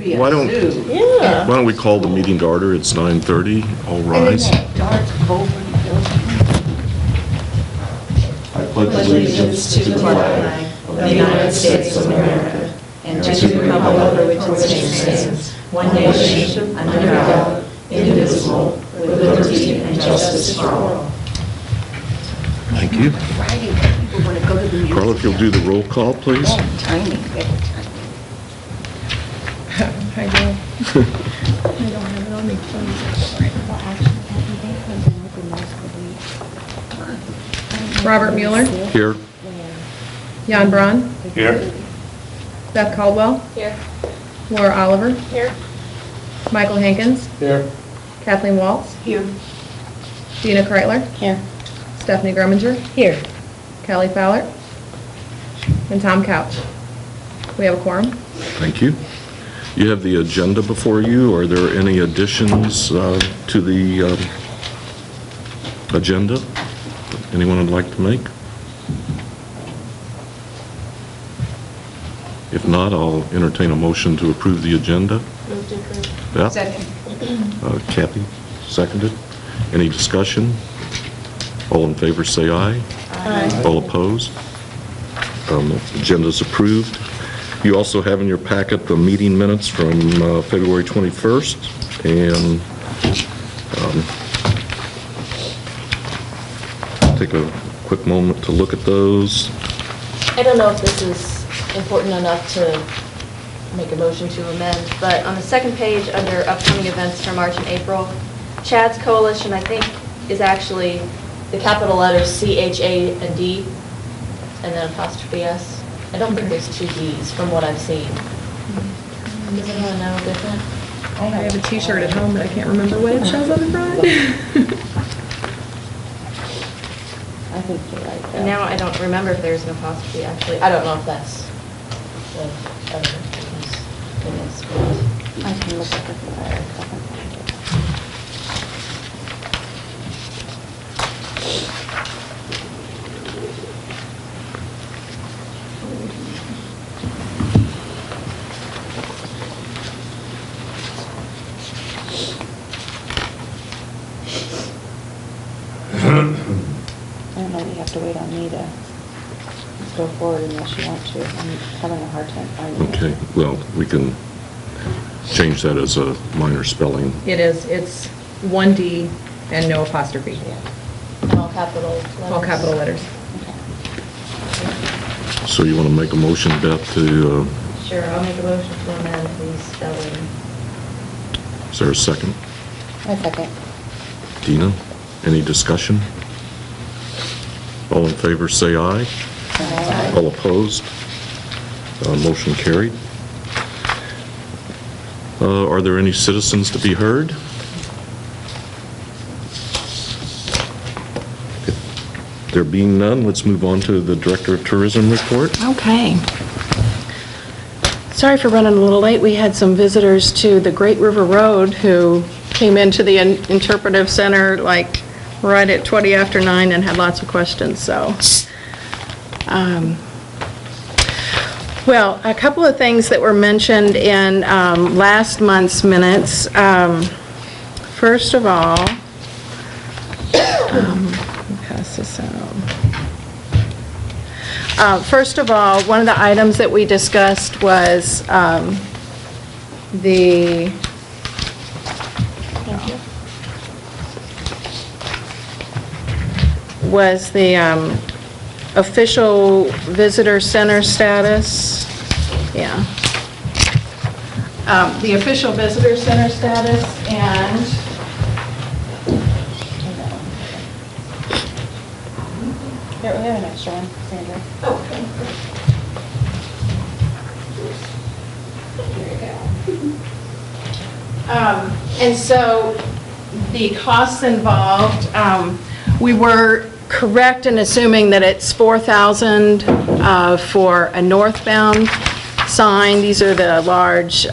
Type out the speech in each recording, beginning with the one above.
be Why a don't- zoo. Yeah. Why don't we call the meeting to order? It's 9:30. All And then rise. that dark over the building. I pledge allegiance to the flag of the United States of America and to the republic for which it stands, one nation, under God, indivisible, with liberty and justice for all. Thank you. Writing, people want to go to the museum. Carla, if you'll do the roll call, please. Oh, tiny, very tiny. I do. I don't have it on me. Robert Mueller, Here. Jan Braun, Here. Beth Caldwell, Here. Laura Oliver, Here. Michael Hankins, Here. Kathleen Waltz, Here. Gina Kreitler, Here. Stephanie Grumminger, Here. Kelly Fowler, and Tom Couch. We have a quorum. Thank you. You have the agenda before you. Are there any additions to the agenda anyone would like to make? If not, I'll entertain a motion to approve the agenda. Move to approve. Beth? Second. Kathy, seconded. Any discussion? All in favor, say aye. Aye. All opposed? Agenda's approved. You also have in your packet the meeting minutes from February 21st, and take a quick moment to look at those. I don't know if this is important enough to make a motion to amend, but on the second page, under upcoming events for March and April, Chad's Coalition, I think, is actually the capital letters C-H-A and D, and then apostrophe S. I don't think there's two Ds from what I've seen. Does anyone know different? I have a t-shirt at home, but I can't remember what it says on the front. I think you're right. And now I don't remember if there's an apostrophe, actually. I don't know if that's the other things. I can look at the flyer. I can find it. I don't know that you have to wait on me to go forward unless you want to. I'm having a hard time finding it. Okay, well, we can change that as a minor spelling. It is, it's 1D and no apostrophe, And all capital letters. all capital letters. So you want to make a motion, Beth, to, Sure, I'll make a motion to amend the spelling. is there a second? A second. Dina, any discussion? All in favor, say aye. Aye. All opposed? Motion carried. Are there any citizens to be heard? If there being none, let's move on to the Director of Tourism report. Okay. Sorry for running a little late. We had some visitors to the Great River Road who came into the interpretive center like right at 20 after 9 and had lots of questions, so. Well, a couple of things that were mentioned in last month's minutes. First of all, let me pass this out. First of all, one of the items that we discussed was the official visitor center status. Yeah. The official visitor center status and Here, we have an extra one, Sandra. And so the costs involved, we were correct in assuming that it's $4,000 for a northbound sign. These are the large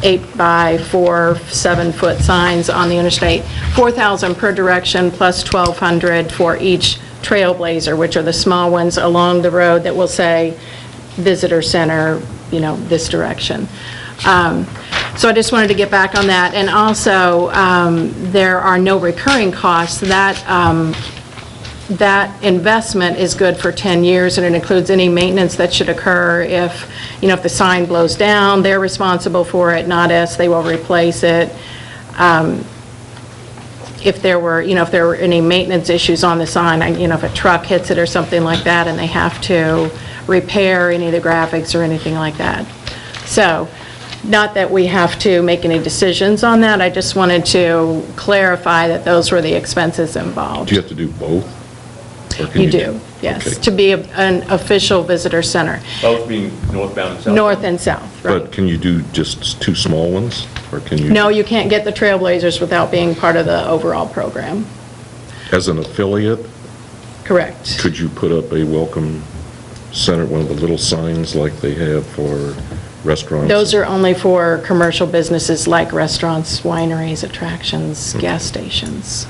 8 by 4, 7-foot signs on the interstate. $4,000 per direction plus $1,200 for each trailblazer, which are the small ones along the road that will say visitor center this direction. So I just wanted to get back on that. And also, there are no recurring costs. That investment is good for 10 years, and it includes any maintenance that should occur if, if the sign blows down, they're responsible for it, not us, they will replace it. If there were any maintenance issues on the sign, if a truck hits it or something like that, and they have to repair any of the graphics or anything like that. So, not that we have to make any decisions on that, I just wanted to clarify that those were the expenses involved. Do you have to do both? Or can You do, yes, Okay. to be an official visitor center, Both being northbound and southbound? north and south, right? But can you do just 2 small ones? Or can you? No, you can't get the Trailblazers without being part of the overall program. As an affiliate, Correct. could you put up a welcome center, one of the little signs like they have for restaurants? Those are only for commercial businesses like restaurants, wineries, attractions, gas stations.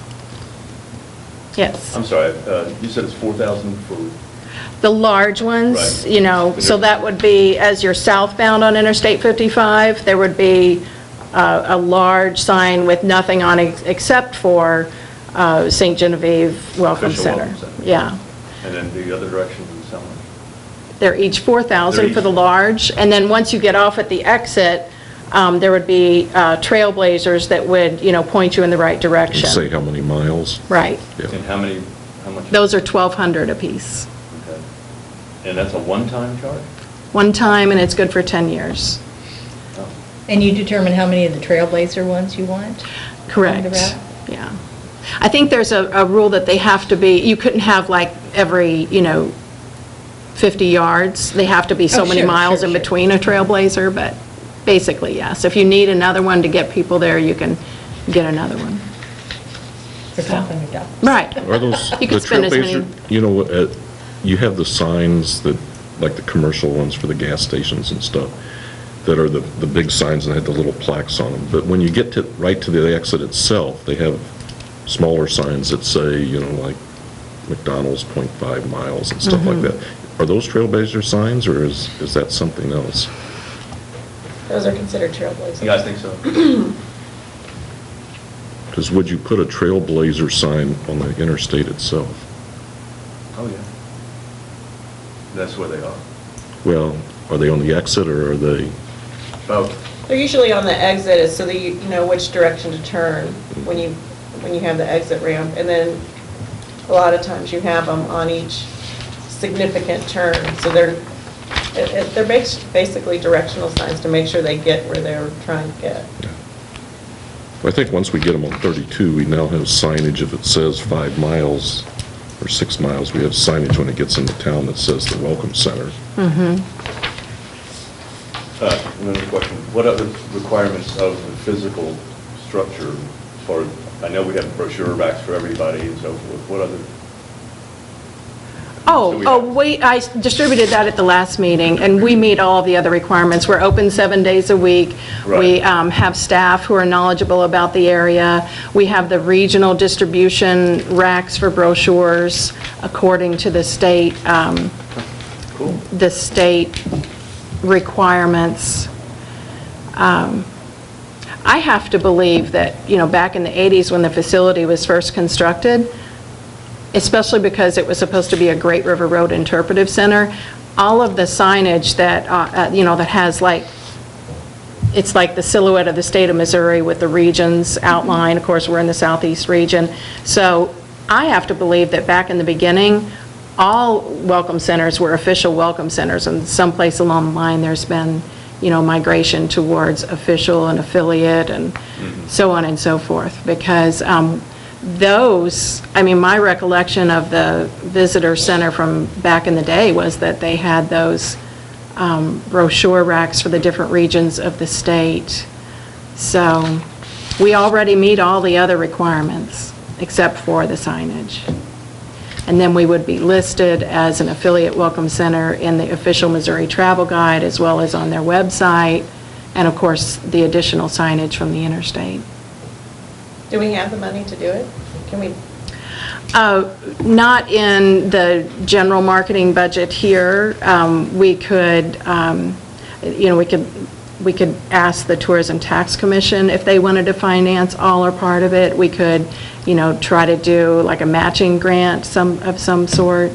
Yes. I'm sorry, you said it's 4,000 for, The large ones, Right. so that would be, as you're southbound on Interstate 55, there would be a large sign with nothing on it except for St. Genevieve Welcome Official Center. Welcome Center. Yeah. and then the other direction is how much? They're each 4,000 They're for the each- large, and then once you get off at the exit, there would be trailblazers that would, point you in the right direction. Say how many miles? Right. Yeah. And how much? Those are $1,200 apiece. Okay. And that's a one-time charge? One time, and it's good for 10 years. Oh. And you determine how many of the Trailblazer ones you want? Correct. On the route? Yeah. I think there's a rule that they have to be, you couldn't have like every, 50 yards. They have to be so Oh, many sure, miles sure, in sure. between a trailblazer, but basically, yes. If you need another one to get people there, you can get another one. For $1,200. Right. Are those, You the could spend as many. trailblazer, you have the signs that, like the commercial ones for the gas stations and stuff, that are the big signs and they have the little plaques on them. But when you get right to the exit itself, they have smaller signs that say, like McDonald's 0.5 miles and stuff Mm-hmm. like that. Are those trailblazer signs, or is that something else? Those are considered Trailblazers. You guys think so? Because would you put a trailblazer sign on the interstate itself? Oh, yeah. That's where they are. Well, are they on the exit, or are they? Both. They're usually on the exit, so that you know which direction to turn when you have the exit ramp. And then a lot of times you have them on each significant turn. So they're basically directional signs to make sure they get where they're trying to get. I think once we get them on 32, we now have signage. If it says 5 miles or 6 miles, we have signage when it gets into town that says the Welcome Center. Another question. What other requirements of the physical structure, as far as, I know we have brochure racks for everybody and so forth, what other? So we have- I distributed that at the last meeting, and we meet all of the other requirements. We're open 7 days a week. Right. We have staff who are knowledgeable about the area. We have the regional distribution racks for brochures according to the state, Cool. the state requirements. I have to believe that, back in the 80s when the facility was first constructed, especially because it was supposed to be a Great River Road Interpretive Center, all of the signage that, that has it's like the silhouette of the state of Missouri with the regions outlined. Of course, we're in the southeast region. So I have to believe that back in the beginning, all welcome centers were official welcome centers, and someplace along the line there's been, migration towards official and affiliate and so on and so forth. Because my recollection of the visitor center from back in the day was that they had those brochure racks for the different regions of the state. So we already meet all the other requirements except for the signage. And then we would be listed as an affiliate welcome center in the official Missouri Travel Guide as well as on their website, and of course the additional signage from the interstate. Do we have the money to do it? Can we? Not in the general marketing budget here. We could, we could ask the Tourism Tax Commission if they wanted to finance all or part of it. We could, try to do like a matching grant of some sort.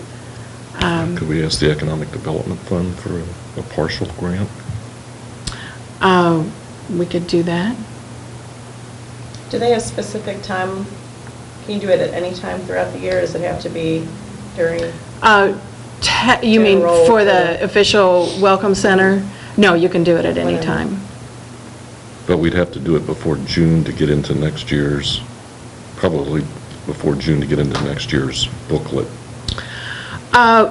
Could we ask the Economic Development Fund for a partial grant? We could do that. Do they have specific time? Can you do it at any time throughout the year? Does it have to be during? You mean Enroll for for- the official welcome center? No, you can do it at any Whenever. time. But we'd have to do it before June to get into next year's, probably before June to get into next year's booklet.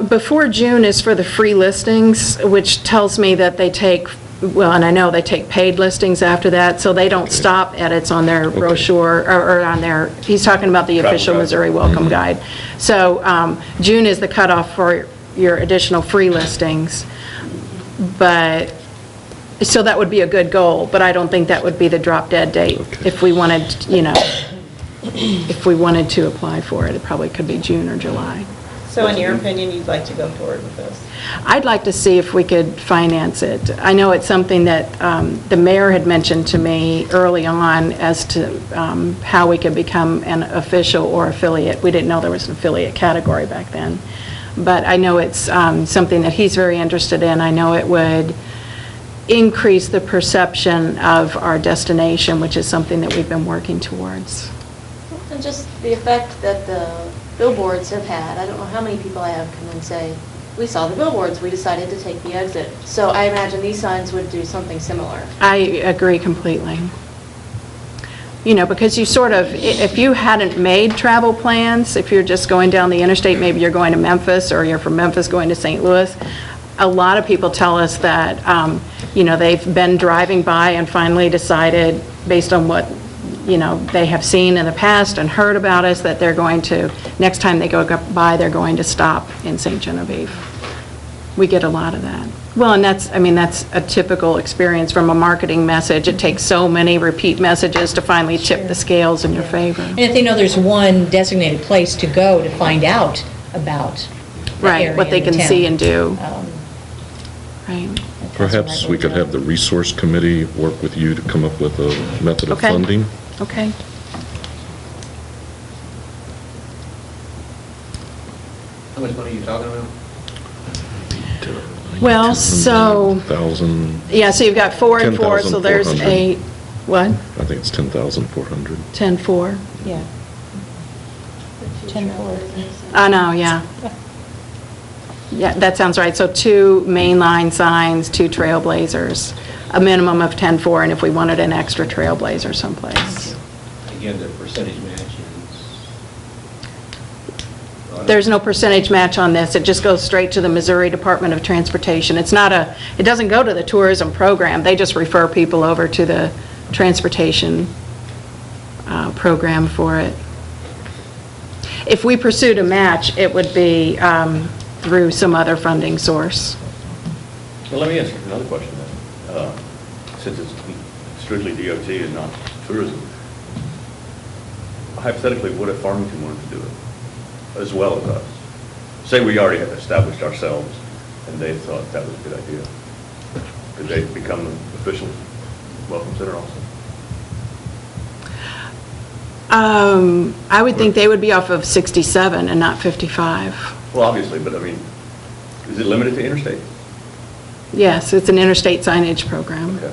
Before June is for the free listings, which tells me that they take, well, and I know they take paid listings after that, so they don't Okay. stop edits on their Okay. brochure, or on their, he's talking about the Travel official guide. Missouri Welcome Mhm. Guide. So June is the cutoff for your additional free listings, but, so that would be a good goal, but I don't think that would be the drop dead date. Okay. If we wanted, if we wanted to apply for it, it probably could be June or July. So in your opinion, you'd like to go forward with this? I'd like to see if we could finance it. I know it's something that the mayor had mentioned to me early on as to how we could become an official or affiliate. We didn't know there was an affiliate category back then. But I know it's something that he's very interested in. I know it would increase the perception of our destination, which is something that we've been working towards. And just the effect that the billboards have had. I don't know how many people I have come and say, we saw the billboards, we decided to take the exit. So I imagine these signs would do something similar. I agree completely. Because you sort of, if you hadn't made travel plans, if you're just going down the interstate, maybe you're going to Memphis, or you're from Memphis going to St. Louis, a lot of people tell us that, they've been driving by and finally decided, based on what, they have seen in the past and heard about us, that they're going to, next time they go by, they're going to stop in St. Genevieve. We get a lot of that. Well, and that's a typical experience from a marketing message. It takes so many repeat messages to finally tip the scales in your favor. And if they know there's one designated place to go to find out about the Right, area what they and the can town. see and do. Right. That's Perhaps what I we could have the resource committee work with you to come up with a method of Okay. funding. Okay. How much money are you talking about? Well, so, 10,000, yeah, so you've got 4 and 4, so there's 10,400. 8, what? I think it's 10,400. 10, 4? Yeah. 10-4. I know, yeah. Yeah, that sounds right. So 2 mainline signs, 2 trailblazers, a minimum of 10-4, and if we wanted an extra trailblazer someplace. Again, the percentage match is... There's no percentage match on this. It just goes straight to the Missouri Department of Transportation. It's not it doesn't go to the tourism program. They just refer people over to the transportation program for it. If we pursued a match, it would be through some other funding source. Well, let me ask you another question then. Since it's strictly DOT and not tourism, hypothetically, what if Farmington wanted to do it, as well as us? Say we already have established ourselves, and they thought that was a good idea. Could they become an official welcome center also? I would think they would be off of 67 and not 55. Well, obviously, but I mean, is it limited to interstate? Yes, it's an interstate signage program. Okay.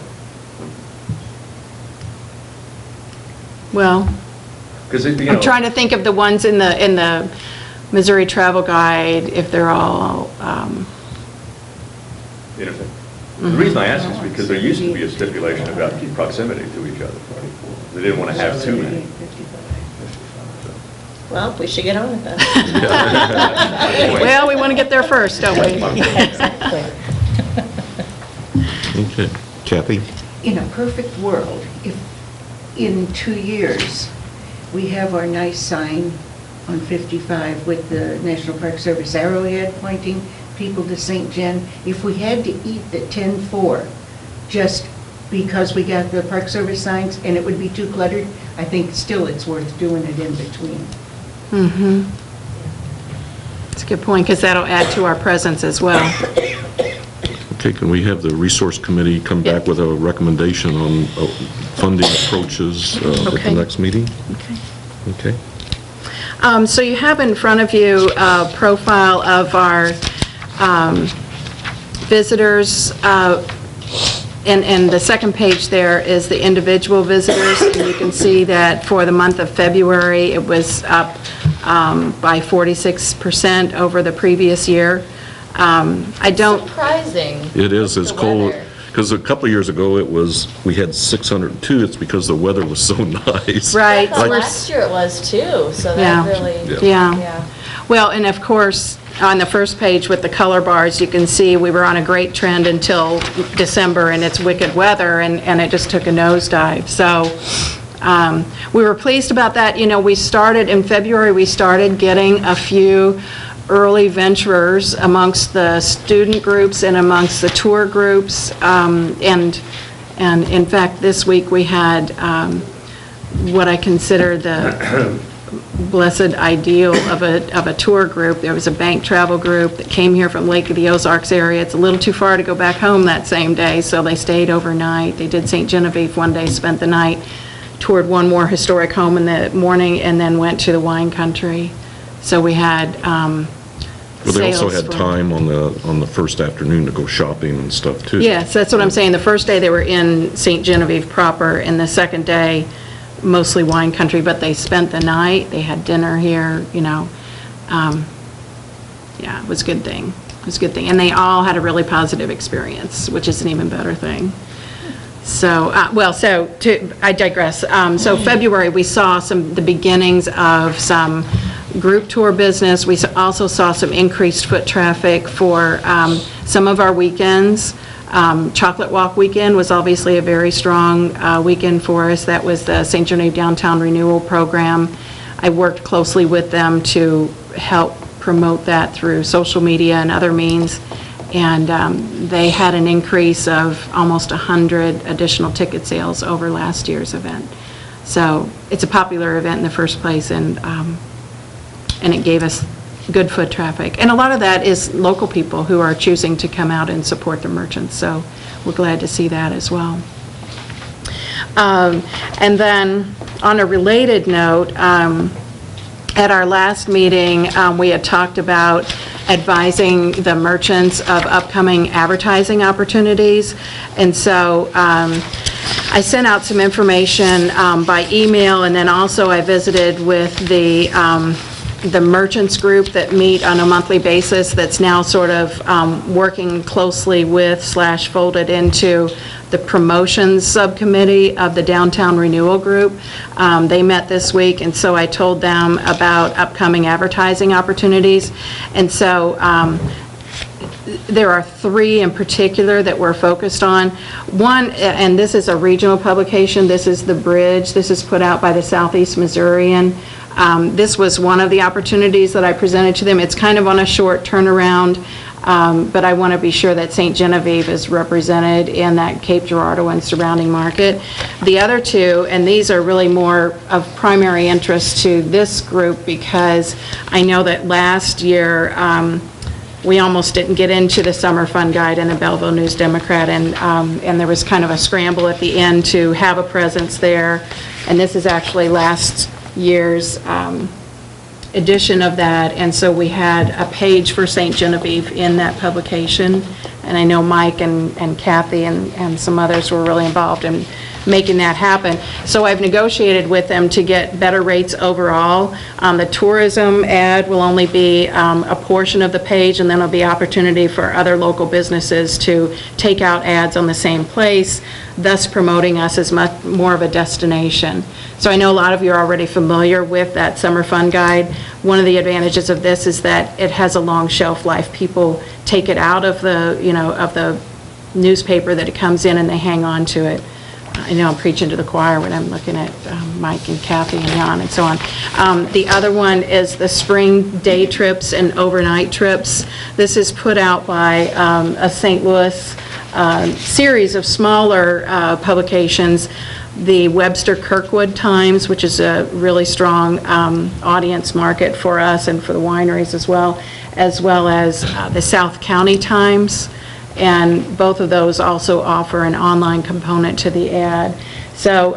Well, Because it, I'm trying to think of the ones in the Missouri Travel Guide, if they're all, Interstate. The reason I ask is because there used to be a stipulation about proximity to each other. They didn't want to have too many. Well, we should get on it then. well, we want to get there first, don't we? Exactly. Okay. Kathy? In a perfect world, if in 2 years, we have our nice sign on 55 with the National Park Service arrowhead pointing people to St. Gen, if we had to eat the 10-4 just because we got the Park Service signs and it would be too cluttered, I think still it's worth doing it in between. Mm-hmm. That's a good point, because that'll add to our presence as well. Okay, can we have the resource committee come back with a recommendation on funding approaches at the Okay. next meeting? Okay. Okay. So you have in front of you a profile of our visitors, and the second page there is the individual visitors, and you can see that for the month of February, it was up by 46% over the previous year. I don't, Surprising. It is, it's The cold, weather. because a couple of years ago, we had 602, it's because the weather was so nice. right. I thought we're- last year it was too, so Yeah. that really. Yeah. Well, and of course, on the first page with the color bars, you can see we were on a great trend until December, and it's wicked weather, and it just took a nosedive. So we were pleased about that. You know, we started, in February, we started getting a few early venturers amongst the student groups and amongst the tour groups. And in fact, this week we had what I consider the blessed ideal of a tour group. There was a bank travel group that came here from Lake of the Ozarks area. It's a little too far to go back home that same day, so they stayed overnight. They did St. Genevieve one day, spent the night, toured one more historic home in the morning, and then went to the wine country. So we had But they also sales had for- time on the first afternoon to go shopping and stuff, too. Yes, that's what I'm saying. The first day, they were in St. Genevieve proper, and the second day, mostly wine country, but they spent the night. They had dinner here, you know. Yeah, it was a good thing. It was a good thing. And they all had a really positive experience, which is an even better thing. So, I digress. So February, we saw the beginnings of some group tour business. We also saw some increased foot traffic for some of our weekends. Chocolate Walk weekend was obviously a very strong weekend for us. That was the St. Genevieve Downtown Renewal Program. I worked closely with them to help promote that through social media and other means. And they had an increase of almost 100 additional ticket sales over last year's event. So it's a popular event in the first place, and it gave us good foot traffic. And a lot of that is local people who are choosing to come out and support the merchants. So we're glad to see that as well. And then on a related note, at our last meeting, we had talked about advising the merchants of upcoming advertising opportunities. And so I sent out some information by email, and then also I visited with the merchants group that meet on a monthly basis that's now sort of working closely with / folded into the promotions subcommittee of the Downtown Renewal Group. They met this week, and so I told them about upcoming advertising opportunities. And so there are 3 in particular that we're focused on. One, and this is a regional publication, this is The Bridge. This is put out by the Southeast Missourian. This was one of the opportunities that I presented to them. It's kind of on a short turnaround, but I want to be sure that St. Genevieve is represented in that Cape Girardeau and surrounding market. The other 2, and these are really more of primary interest to this group, because I know that last year we almost didn't get into the Summer Fun Guide in the Belleville News-Democrat, and there was kind of a scramble at the end to have a presence there. And this is actually last year's edition of that, and so we had a page for St. Genevieve in that publication, and I know Mike and Kathy and some others were really involved in making that happen. So I've negotiated with them to get better rates overall. The tourism ad will only be a portion of the page, and then there'll be opportunity for other local businesses to take out ads on the same place, thus promoting us as much more of a destination. So I know a lot of you are already familiar with that Summer Fun Guide. One of the advantages of this is that it has a long shelf life. People take it out of the, of the newspaper that it comes in, and they hang on to it. I know I'm preaching to the choir when I'm looking at Mike and Kathy and Jan and so on. The other one is the spring day trips and overnight trips. This is put out by a St. Louis series of smaller publications, the Webster Kirkwood Times, which is a really strong audience market for us and for the wineries as well as the South County Times. and both of those also offer an online component to the ad. So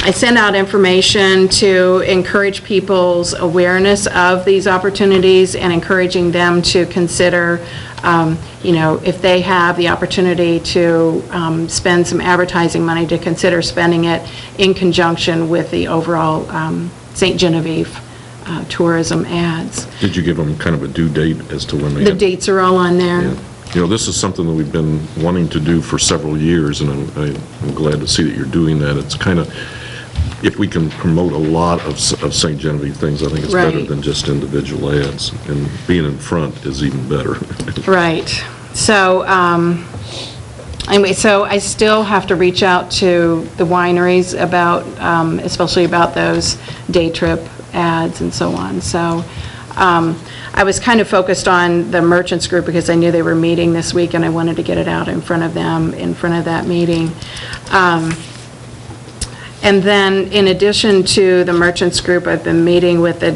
I sent out information to encourage people's awareness of these opportunities and encouraging them to consider, if they have the opportunity to spend some advertising money, to consider spending it in conjunction with the overall St. Genevieve tourism ads. Did you give them kind of a due date as to when they The had- dates are all on there. Yeah. This is something that we've been wanting to do for several years, and I'm glad to see that you're doing that. It's kind of, if we can promote a lot of St. Genevieve things, I think it's better Right. than just individual ads, and being in front is even better. Right. So, anyway, so I still have to reach out to the wineries about, especially about those day trip ads and so on. So, I was kind of focused on the merchants group because I knew they were meeting this week and I wanted to get it out in front of them, in front of that meeting. And then, in addition to the merchants group, I've been meeting with the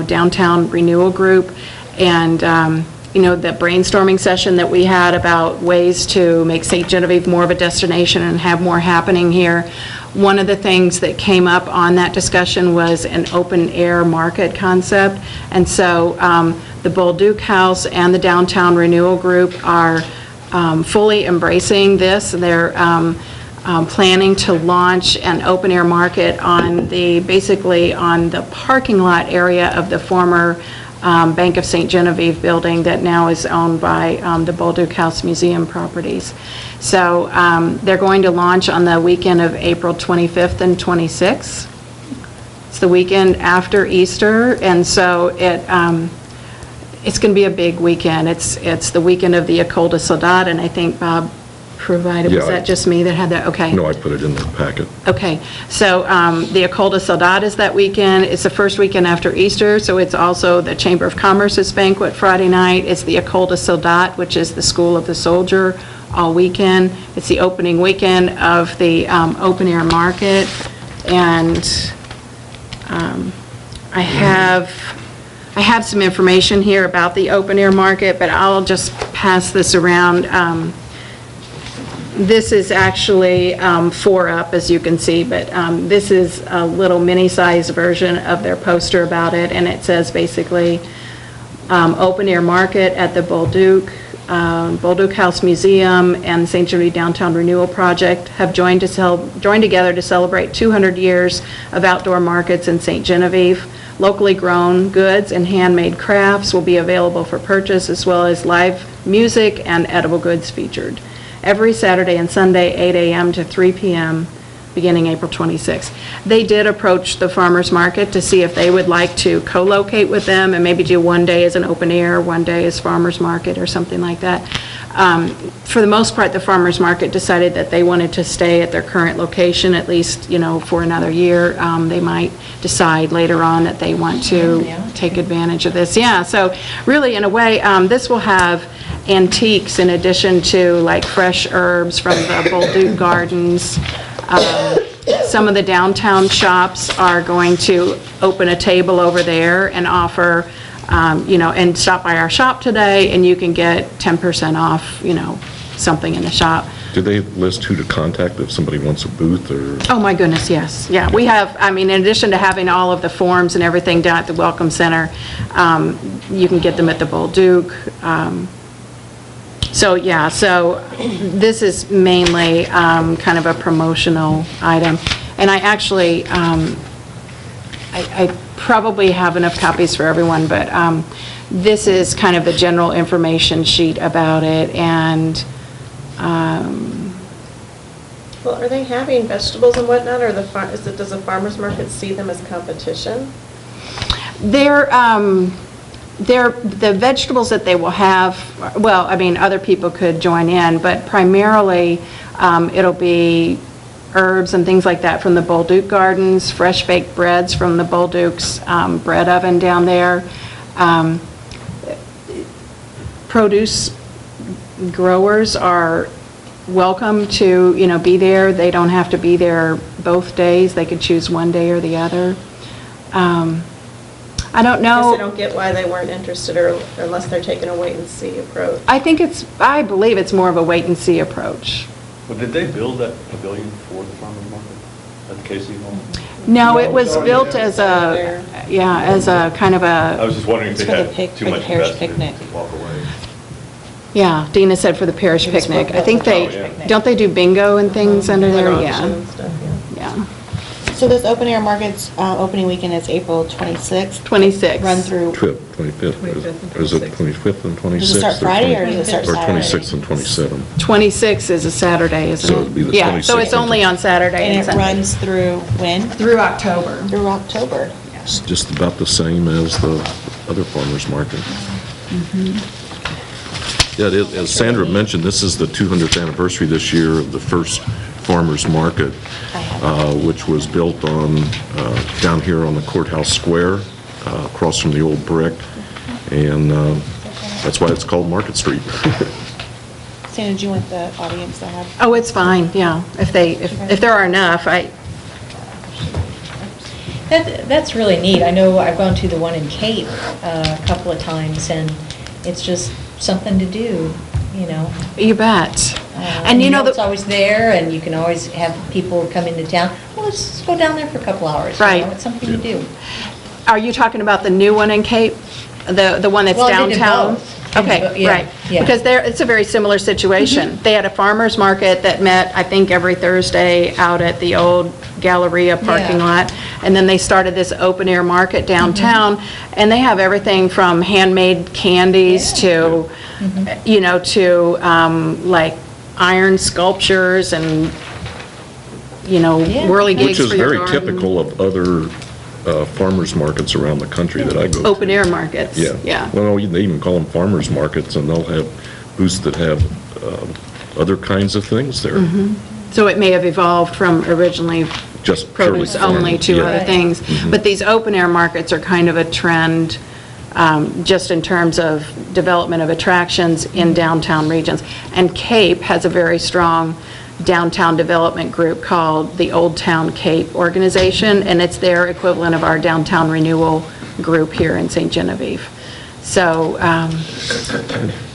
downtown renewal group, and the brainstorming session that we had about ways to make St. Genevieve more of a destination and have more happening here. One of the things that came up on that discussion was an open-air market concept, and so the Bolduc House and the Downtown Renewal Group are fully embracing this. They're planning to launch an open-air market basically on the parking lot area of the former Bank of St. Genevieve building that now is owned by the Bolduc House Museum properties. So they're going to launch on the weekend of April 25th and 26th. It's the weekend after Easter, and so it's going to be a big weekend. It's the weekend of the École de Soldat, and I think Bob provided, was Yeah, that just me that had that? Okay. No, I put it in their packet. Okay, so the École de Soldat is that weekend. It's the first weekend after Easter, so it's also the Chamber of Commerce's banquet Friday night. It's the École de Soldat, which is the School of the Soldier, all weekend. It's the opening weekend of the open-air market, and I have some information here about the open-air market, but I'll just pass this around. This is actually 4 up, as you can see, but this is a little mini-sized version of their poster about it, and it says basically, open-air market at the Bolduc House Museum and St. Genevieve Downtown Renewal Project have joined together to celebrate 200 years of outdoor markets in St. Genevieve. Locally grown goods and handmade crafts will be available for purchase, as well as live music and edible goods featured every Saturday and Sunday, 8 a.m. to 3 p.m., beginning April 26th. They did approach the farmers market to see if they would like to co-locate with them and maybe do one day as an open air, one day as farmers market or something like that. For the most part, the farmers market decided that they wanted to stay at their current location, at least, for another year. They might decide later on that they want to take advantage of this. Yeah, so really, in a way, this will have antiques in addition to like fresh herbs from the Bolduc Gardens. Some of the downtown shops are going to open a table over there and offer, and stop by our shop today and you can get 10% off, something in the shop. Do they list who to contact if somebody wants a booth or? Oh, my goodness, yes. Yeah, we have, in addition to having all of the forms and everything down at the Welcome Center, you can get them at the Bolduc. So this is mainly kind of a promotional item. And I actually, I probably have enough copies for everyone, but this is kind of the general information sheet about it. And Well, are they having vegetables and whatnot, or does the farmer's market see them as competition? the vegetables that they will have, well, other people could join in, but primarily it'll be herbs and things like that from the Bolduc Gardens, fresh baked breads from the Bolduc's bread oven down there. Produce growers are welcome to, be there. They don't have to be there both days. They could choose one day or the other. I don't I guess I know. don't get why they weren't interested, or unless they're taking a wait-and-see approach. I believe it's more of a wait-and-see approach. Well, did they build that pavilion for the farmer's market at the Casey Hall? No, it was built as as a kind of I a, was just wondering if It's they for the had too for the much parish investment picnic. to walk away. yeah, Dina said for the parish It was picnic. for I think the they, parish picnic. don't they do bingo and things under Like there? auction Yeah, and stuff, yeah. yeah. So this open air market's opening weekend is April 26th. 26. Run through, 25th, is it 25th and 26th? does it start Friday or does it start Or Saturday? 26th and 27th. 26 is a Saturday, isn't it? So it'd be the Yeah, so 26th it's only on Saturday And and it Sunday. runs through when? Through October. Through October. It's just about the same as the other farmers market. Yeah, it is. As Sandra mentioned, this is the 200th anniversary this year of the first farmers market, which was built on, down here on the courthouse square, across from the old brick, and that's why it's called Market Street. Sandra, do you want the audience to have? Oh, it's fine, yeah. If there are enough, That's really neat. I know I've gone to the one in Cape a couple of times, and it's just something to do, you know. you bet. And you know, it's always there, and you can always have people come into town. Well, let's just go down there for a couple hours. you Right. know, It's something to do. Are you talking about the new one in Cape? The one that's Well, I did downtown? both. Okay, Yeah, right. yeah. Because it's a very similar situation. They had a farmer's market that met, I think, every Thursday out at the old Galleria parking Yeah. lot. And then they started this open-air market downtown, and they have everything from handmade candies to, you know, to like iron sculptures and, you know, Yeah. whirligigs Which is for your very garden. typical of other farmers markets around the country that I go to. Open-air markets. Yeah. Yeah. Well, they even call them farmers markets, and they'll have booths that have other kinds of things there. So it may have evolved from originally Just purely produce only to yeah. other things. But these open-air markets are kind of a trend, just in terms of development of attractions in downtown regions. And Cape has a very strong downtown development group called the Old Town Cape Organization, and it's their equivalent of our downtown renewal group here in St. Genevieve. So,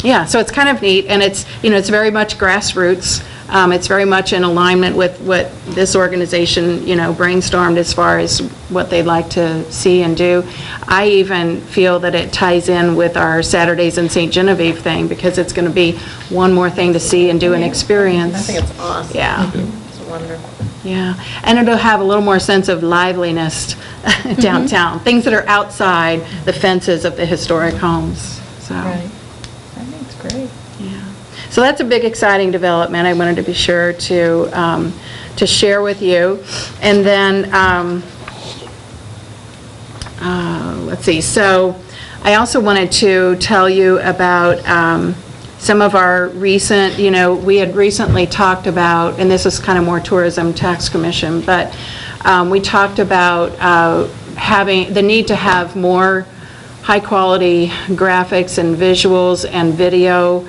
yeah, so it's kind of neat, and it's, you know, it's very much grassroots. It's very much in alignment with what this organization, you know, brainstormed as far as what they'd like to see and do. I even feel that it ties in with our Saturdays in St. Genevieve thing, because it's going to be one more thing to see and do and experience. I think it's awesome. Yeah. It's wonderful. Yeah, and it'll have a little more sense of liveliness downtown, things that are outside the fences of the historic homes, so. Right. I think it's great. Yeah. So that's a big, exciting development I wanted to be sure to share with you. And then, let's see, so I also wanted to tell you about some of our recent, you know, we had recently talked about, and this is kind of more tourism tax commission, but we talked about having, the need to have more high-quality graphics and visuals and video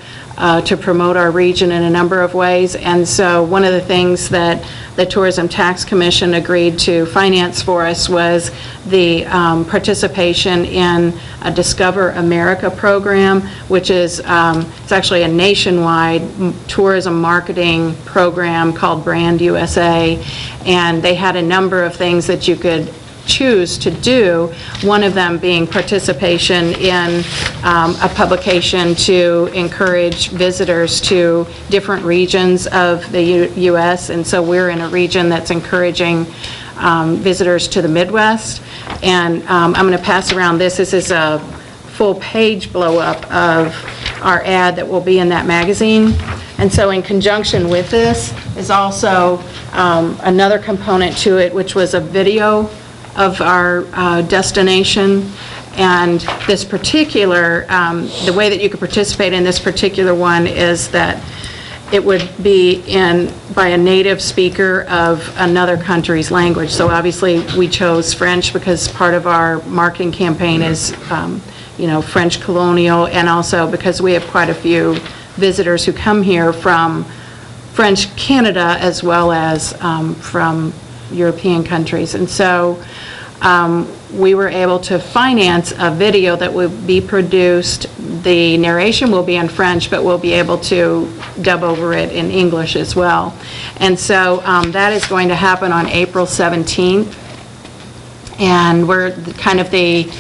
to promote our region in a number of ways. And so one of the things that the Tourism Tax Commission agreed to finance for us was the participation in a Discover America program, which is it's actually a nationwide tourism marketing program called Brand USA. And they had a number of things that you could choose to do, one of them being participation in a publication to encourage visitors to different regions of the U.S. And so we're in a region that's encouraging visitors to the Midwest. And I'm going to pass around this. This is a full-page blow-up of our ad that will be in that magazine. And so in conjunction with this is also another component to it, which was a video of our destination. And this particular, the way that you could participate in this particular one is that it would be by a native speaker of another country's language. So obviously we chose French because part of our marketing campaign is, you know, French colonial, and also because we have quite a few visitors who come here from French Canada as well as from European countries. And so we were able to finance a video that would be produced. The narration will be in French, but we'll be able to dub over it in English as well. And so that is going to happen on April 17th. And we're kind of the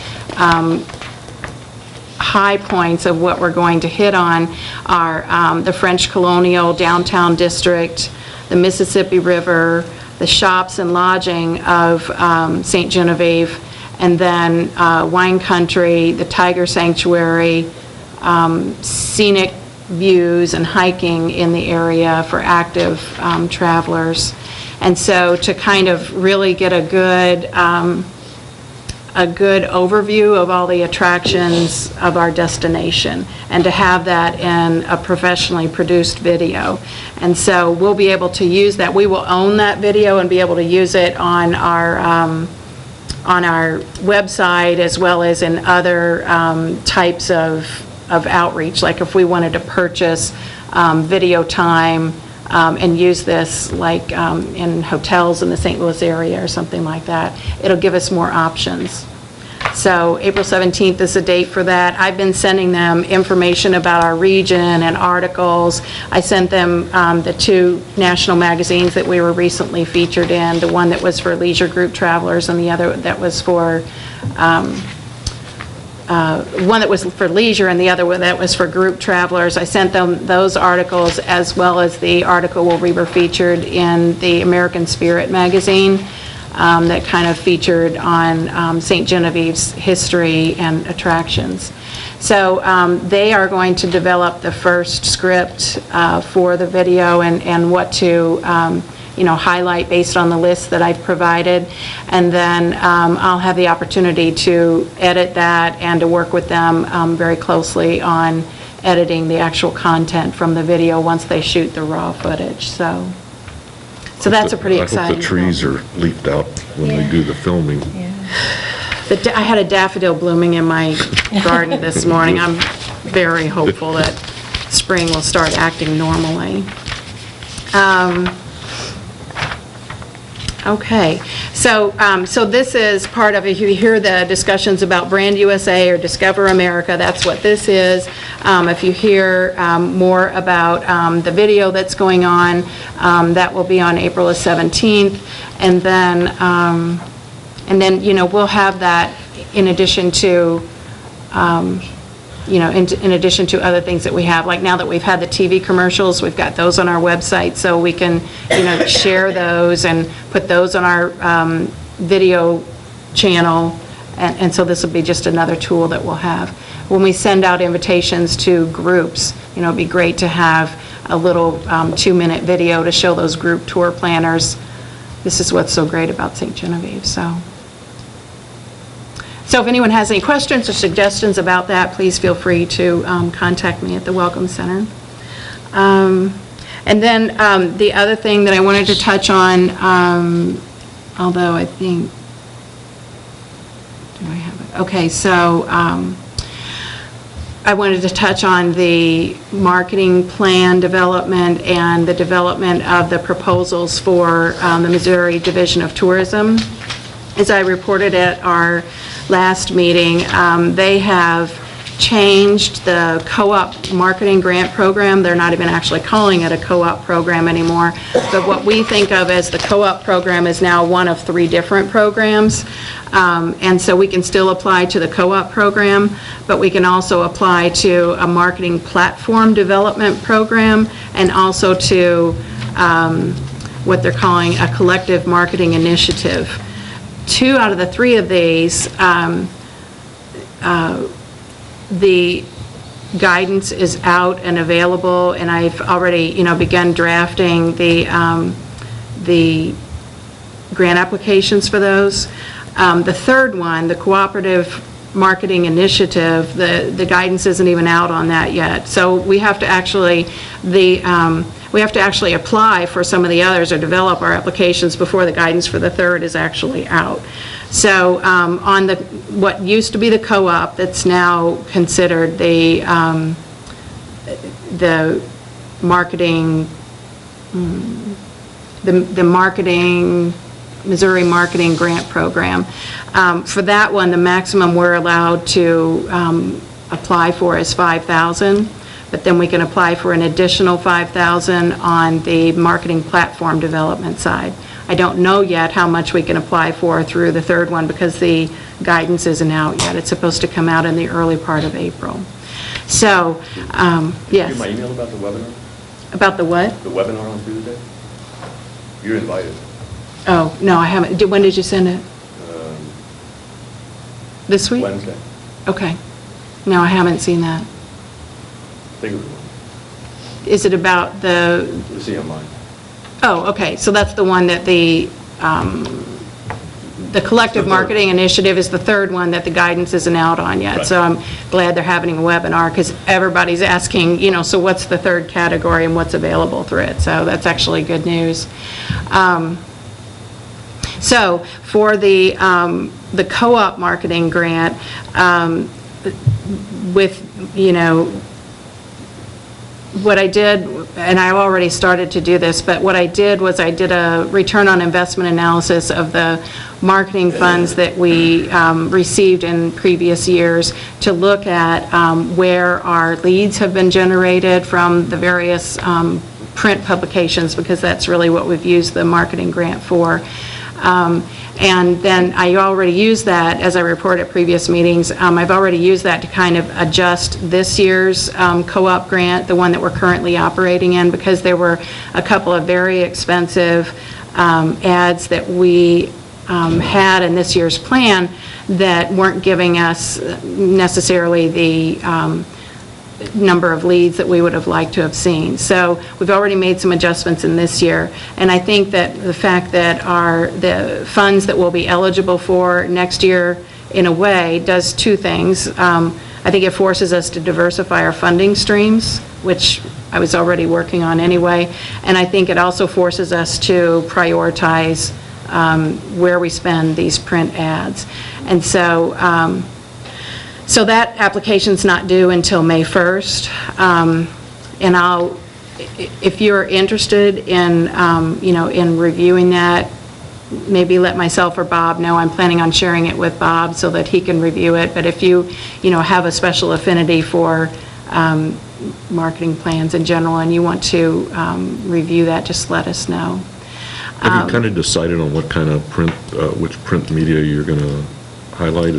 high points of what we're going to hit on are the French Colonial Downtown District, the Mississippi River, the shops and lodging of St. Genevieve, and then wine country, the tiger sanctuary, scenic views and hiking in the area for active travelers. And so to kind of really get a good overview of all the attractions of our destination, and to have that in a professionally produced video. And so we'll be able to use that. We will own that video and be able to use it on our website, as well as in other types of outreach, like if we wanted to purchase video time and use this like in hotels in the St. Louis area or something like that. It'll give us more options. So April 17th is the date for that. I've been sending them information about our region and articles. I sent them the 2 national magazines that we were recently featured in, the one that was for leisure group travelers and the other that was for one that was for leisure and the other one that was for group travelers. I sent them those articles, as well as the article where we were featured in the American Spirit magazine that kind of featured on St. Genevieve's history and attractions. So they are going to develop the first script for the video and what to highlight based on the list that I've provided. And then I'll have the opportunity to edit that and to work with them very closely on editing the actual content from the video once they shoot the raw footage. So that's a pretty exciting. I hope the trees are leafed out when they do the filming. Yeah. I had a daffodil blooming in my garden this morning. I'm very hopeful that spring will start acting normally. Okay, so this is part of it. You hear the discussions about Brand USA or Discover America, that's what this is. If you hear more about the video that's going on, that will be on April the 17th. And then we'll have that in addition to in addition to other things that we have. Like now that we've had the TV commercials, we've got those on our website, so we can, share those and put those on our video channel. And so this will be just another tool that we'll have. When we send out invitations to groups, it'd be great to have a little 2-minute video to show those group tour planners. This is what's so great about St. Genevieve. So if anyone has any questions or suggestions about that, please feel free to contact me at the Welcome Center. And then the other thing that I wanted to touch on, although I think, do I have it? Okay, so I wanted to touch on the marketing plan development and the development of the proposals for the Missouri Division of Tourism. As I reported at our last meeting, they have changed the co-op marketing grant program. They're not even actually calling it a co-op program anymore. But what we think of as the co-op program is now one of 3 different programs. And so we can still apply to the co-op program, but we can also apply to a marketing platform development program, and also to what they're calling a collective marketing initiative. 2 out of the 3 of these, the guidance is out and available, and I've already, begun drafting the grant applications for those. The 3rd one, the cooperative marketing initiative, the guidance isn't even out on that yet. So we have to actually apply for some of the others or develop our applications before the guidance for the 3rd is actually out. So on what used to be the co-op, that's now considered the marketing, the marketing Missouri Marketing Grant Program. For that one, the maximum we're allowed to apply for is $5,000, but then we can apply for an additional $5,000 on the marketing platform development side. I don't know yet how much we can apply for through the third one because the guidance isn't out yet. It's supposed to come out in the early part of April. So, Did you yes. get my email about the webinar? About the what? The webinar on Tuesday? You're invited. Oh, no, I haven't. When did you send it? This week? Wednesday. Okay. No, I haven't seen that. I think it was Is it about the, the CMI. oh, okay, so that's the one that the collective The third. marketing initiative is the third one that the guidance isn't out on yet. Right. So I'm glad they're having a webinar because everybody's asking, so what's the third category and what's available through it? So that's actually good news. So for the co-op marketing grant, with, what I did, and I already started to do this, but what I did was I did a return on investment analysis of the marketing funds that we received in previous years to look at where our leads have been generated from the various print publications, because that's really what we've used the marketing grant for. And then I already used that, as I report at previous meetings, I've already used that to kind of adjust this year's co-op grant, the one that we're currently operating in, because there were a couple of very expensive ads that we had in this year's plan that weren't giving us necessarily the number of leads that we would have liked to have seen. So we've already made some adjustments in this year, and I think that the fact that the funds that we'll be eligible for next year, in a way, does two things. I think it forces us to diversify our funding streams, which I was already working on anyway, and I think it also forces us to prioritize where we spend these print ads. And so so that application's not due until May 1st, and if you're interested in, in reviewing that, maybe let myself or Bob know. I'm planning on sharing it with Bob so that he can review it. But if you, have a special affinity for marketing plans in general and you want to review that, just let us know. Have you kind of decided on what kind of print, which print media you're going to highlight?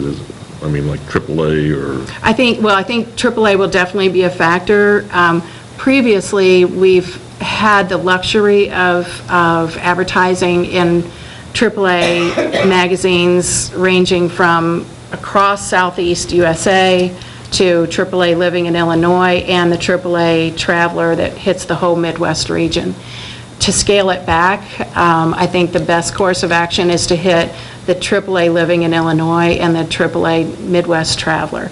Like AAA or? I think AAA will definitely be a factor. Previously, we've had the luxury of advertising in AAA magazines ranging from across Southeast USA to AAA Living in Illinois and the AAA Traveler that hits the whole Midwest region. To scale it back, I think the best course of action is to hit the AAA Living in Illinois and the AAA Midwest Traveler.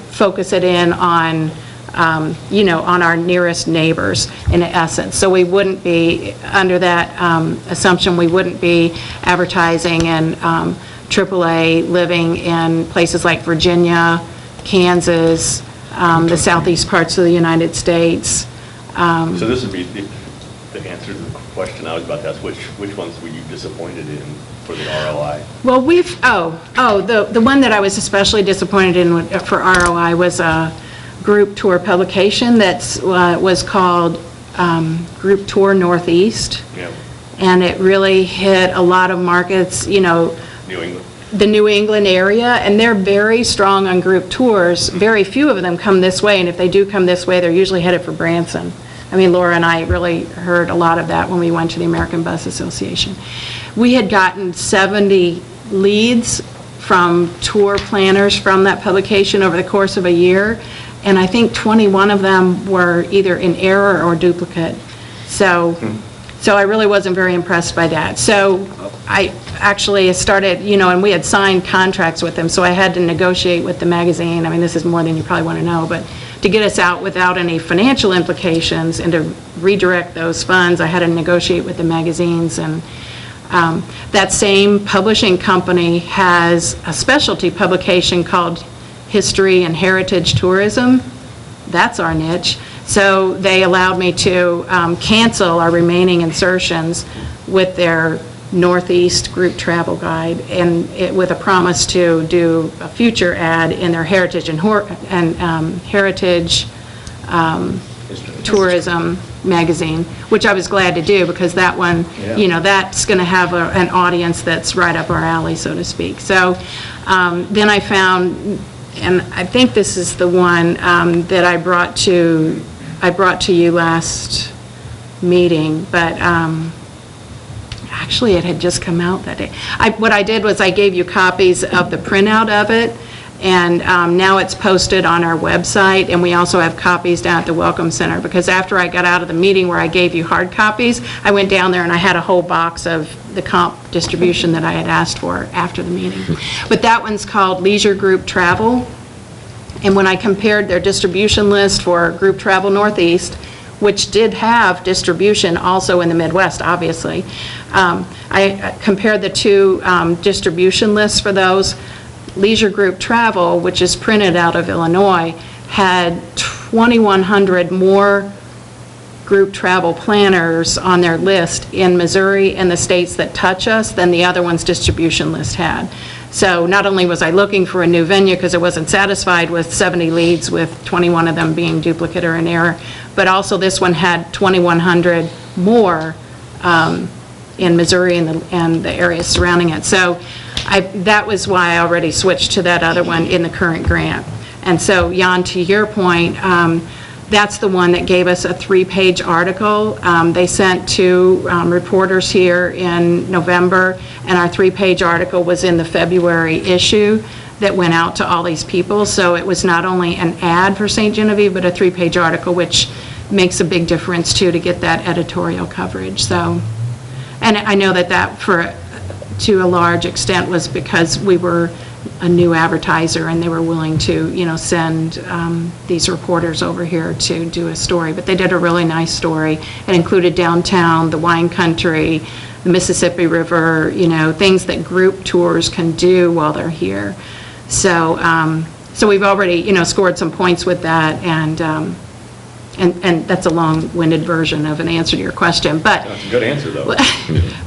Focus it in on, on our nearest neighbors in essence. So we wouldn't be, under that assumption, we wouldn't be advertising in AAA Living in places like Virginia, Kansas, the southeast parts of the United States. So this would be the answer to the question I was about to ask, which ones were you disappointed in for the ROI? Well, the one that I was especially disappointed in for ROI was a group tour publication that was called Group Tour Northeast. Yeah. And it really hit a lot of markets, New England. the New England area, and they're very strong on group tours. Very few of them come this way, and if they do come this way, they're usually headed for Branson. Laura and I really heard a lot of that when we went to the American Bus Association. We had gotten 70 leads from tour planners from that publication over the course of a year, and I think 21 of them were either in error or duplicate. So I really wasn't very impressed by that. So I actually started, and we had signed contracts with them, so I had to negotiate with the magazine. This is more than you probably want to know, but to get us out without any financial implications and to redirect those funds, I had to negotiate with the magazines. And that same publishing company has a specialty publication called History and Heritage Tourism. That's our niche. So they allowed me to cancel our remaining insertions with their Northeast group travel guide, and with a promise to do a future ad in their heritage and heritage tourism magazine, which I was glad to do, because that one, that's going to have an audience that's right up our alley, so to speak. So then I found, and I think this is the one that I brought to you last meeting, but actually it had just come out that day. What I did was I gave you copies of the printout of it, and now it's posted on our website, and we also have copies down at the Welcome Center, because after I got out of the meeting where I gave you hard copies, I went down there and I had a whole box of the comp distribution that I had asked for after the meeting. But that one's called Leisure Group Travel, and when I compared their distribution list for Group Travel Northeast, which did have distribution also in the Midwest, obviously, I compared the two distribution lists for those. Leisure Group Travel, which is printed out of Illinois, had 2,100 more group travel planners on their list in Missouri and the states that touch us than the other one's distribution list had. So not only was I looking for a new venue because I wasn't satisfied with 70 leads with 21 of them being duplicate or in error, but also this one had 2,100 more in Missouri and the areas surrounding it. So that was why I already switched to that other one in the current grant. And so, Jan, to your point, that's the one that gave us a 3-page article. They sent 2 reporters here in November, and our 3-page article was in the February issue that went out to all these people. So it was not only an ad for St. Genevieve, but a 3-page article, which makes a big difference, too, to get that editorial coverage. So, and I know that to a large extent was because we were a new advertiser and they were willing to, send these reporters over here to do a story. But they did a really nice story. It included downtown, the wine country, the Mississippi River, things that group tours can do while they're here. So we've already, scored some points with that, and that's a long-winded version of an answer to your question, but That's a good answer, though.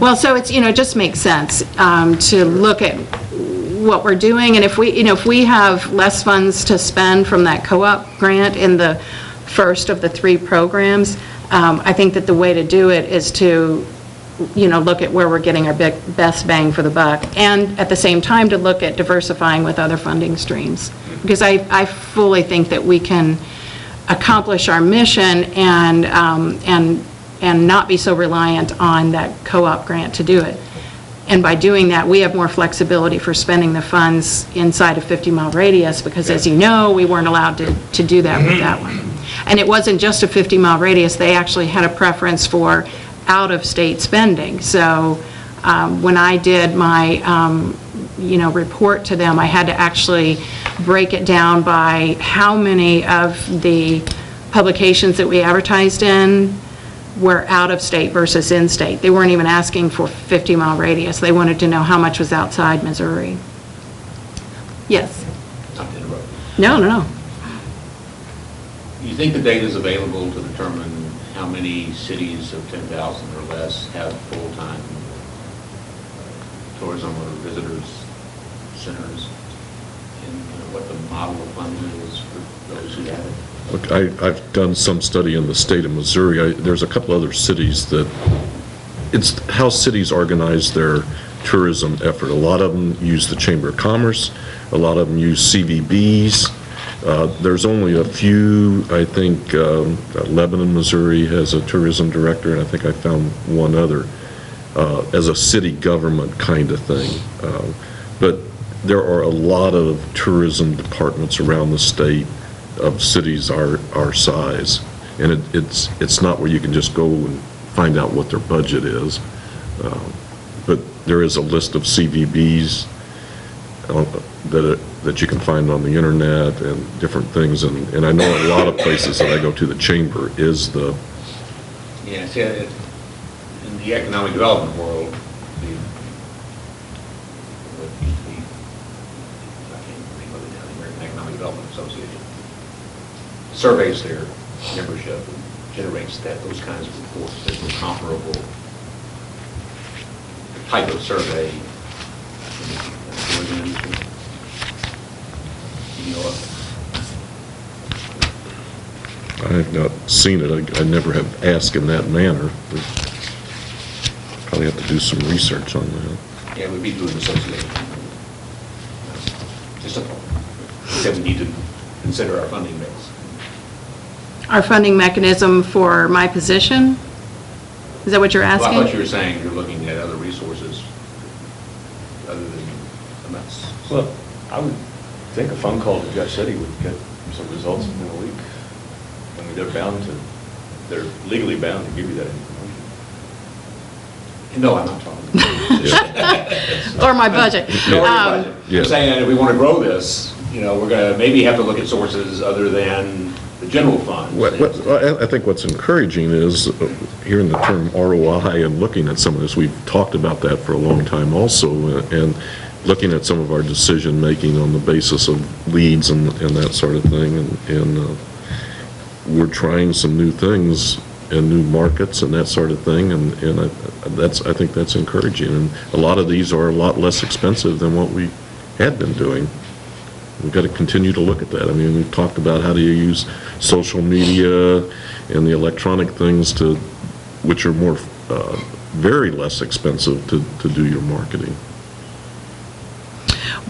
well, so it's it just makes sense to look at what we're doing, and if we have less funds to spend from that co-op grant in the first of the 3 programs, I think that the way to do it is to look at where we're getting our best bang for the buck, and at the same time to look at diversifying with other funding streams, because I fully think that we can accomplish our mission and not be so reliant on that co-op grant to do it. And by doing that, we have more flexibility for spending the funds inside a 50-mile radius, because as you know, we weren't allowed to do that with that one. And it wasn't just a 50-mile radius, they actually had a preference for out-of-state spending. So when I did my report to them, I had to actually break it down by how many of the publications that we advertised in were out of state versus in state. They weren't even asking for 50-mile radius. They wanted to know how much was outside Missouri. Yes? Not to interrupt. No. You think the data is available to determine how many cities of 10,000 or less have full-time tourism or visitors centers, and what the model of funding is for those who have it? Look, I've done some study in the state of Missouri. There's a couple other cities that, it's how cities organize their tourism effort. A lot of them use the Chamber of Commerce. A lot of them use CVBs. There's only a few, I think Lebanon, Missouri has a tourism director, and I think I found one other as a city government kind of thing. But there are a lot of tourism departments around the state of cities our size, and it's not where you can just go and find out what their budget is. But there is a list of CVBs that you can find on the internet and different things, and I know a lot of places that I go to, the chamber is the... Yeah, see, in the economic development world, what used to be, I can't remember the name, the American Economic Development Association, surveys their membership and generates those kinds of reports that were comparable type of survey? You know, I have not seen it. I never have asked in that manner. But probably have to do some research on that. yeah, it would be through an association. Just a thought. Except we need to consider our funding mix. Our funding mechanism for my position? Is that what you're asking? Well, I thought you were saying you're looking at other resources other than amounts. Well, I would think a phone call to Jeff City would get some results in a week. I mean, they're legally bound to give you that information. No, I'm not talking. Or my budget. No, your budget. Yeah. I'm saying that if we want to grow this, you know, we're going to maybe have to look at sources other than the general fund. I think what's encouraging is hearing the term ROI and looking at some of this. We've talked about that for a long time also, and looking at some of our decision-making on the basis of leads and that sort of thing. And we're trying some new things and new markets and that sort of thing, and I think that's encouraging. And a lot of these are a lot less expensive than what we had been doing. We've got to continue to look at that. I mean, we've talked about how do you use social media and the electronic things which are more, very less expensive to do your marketing.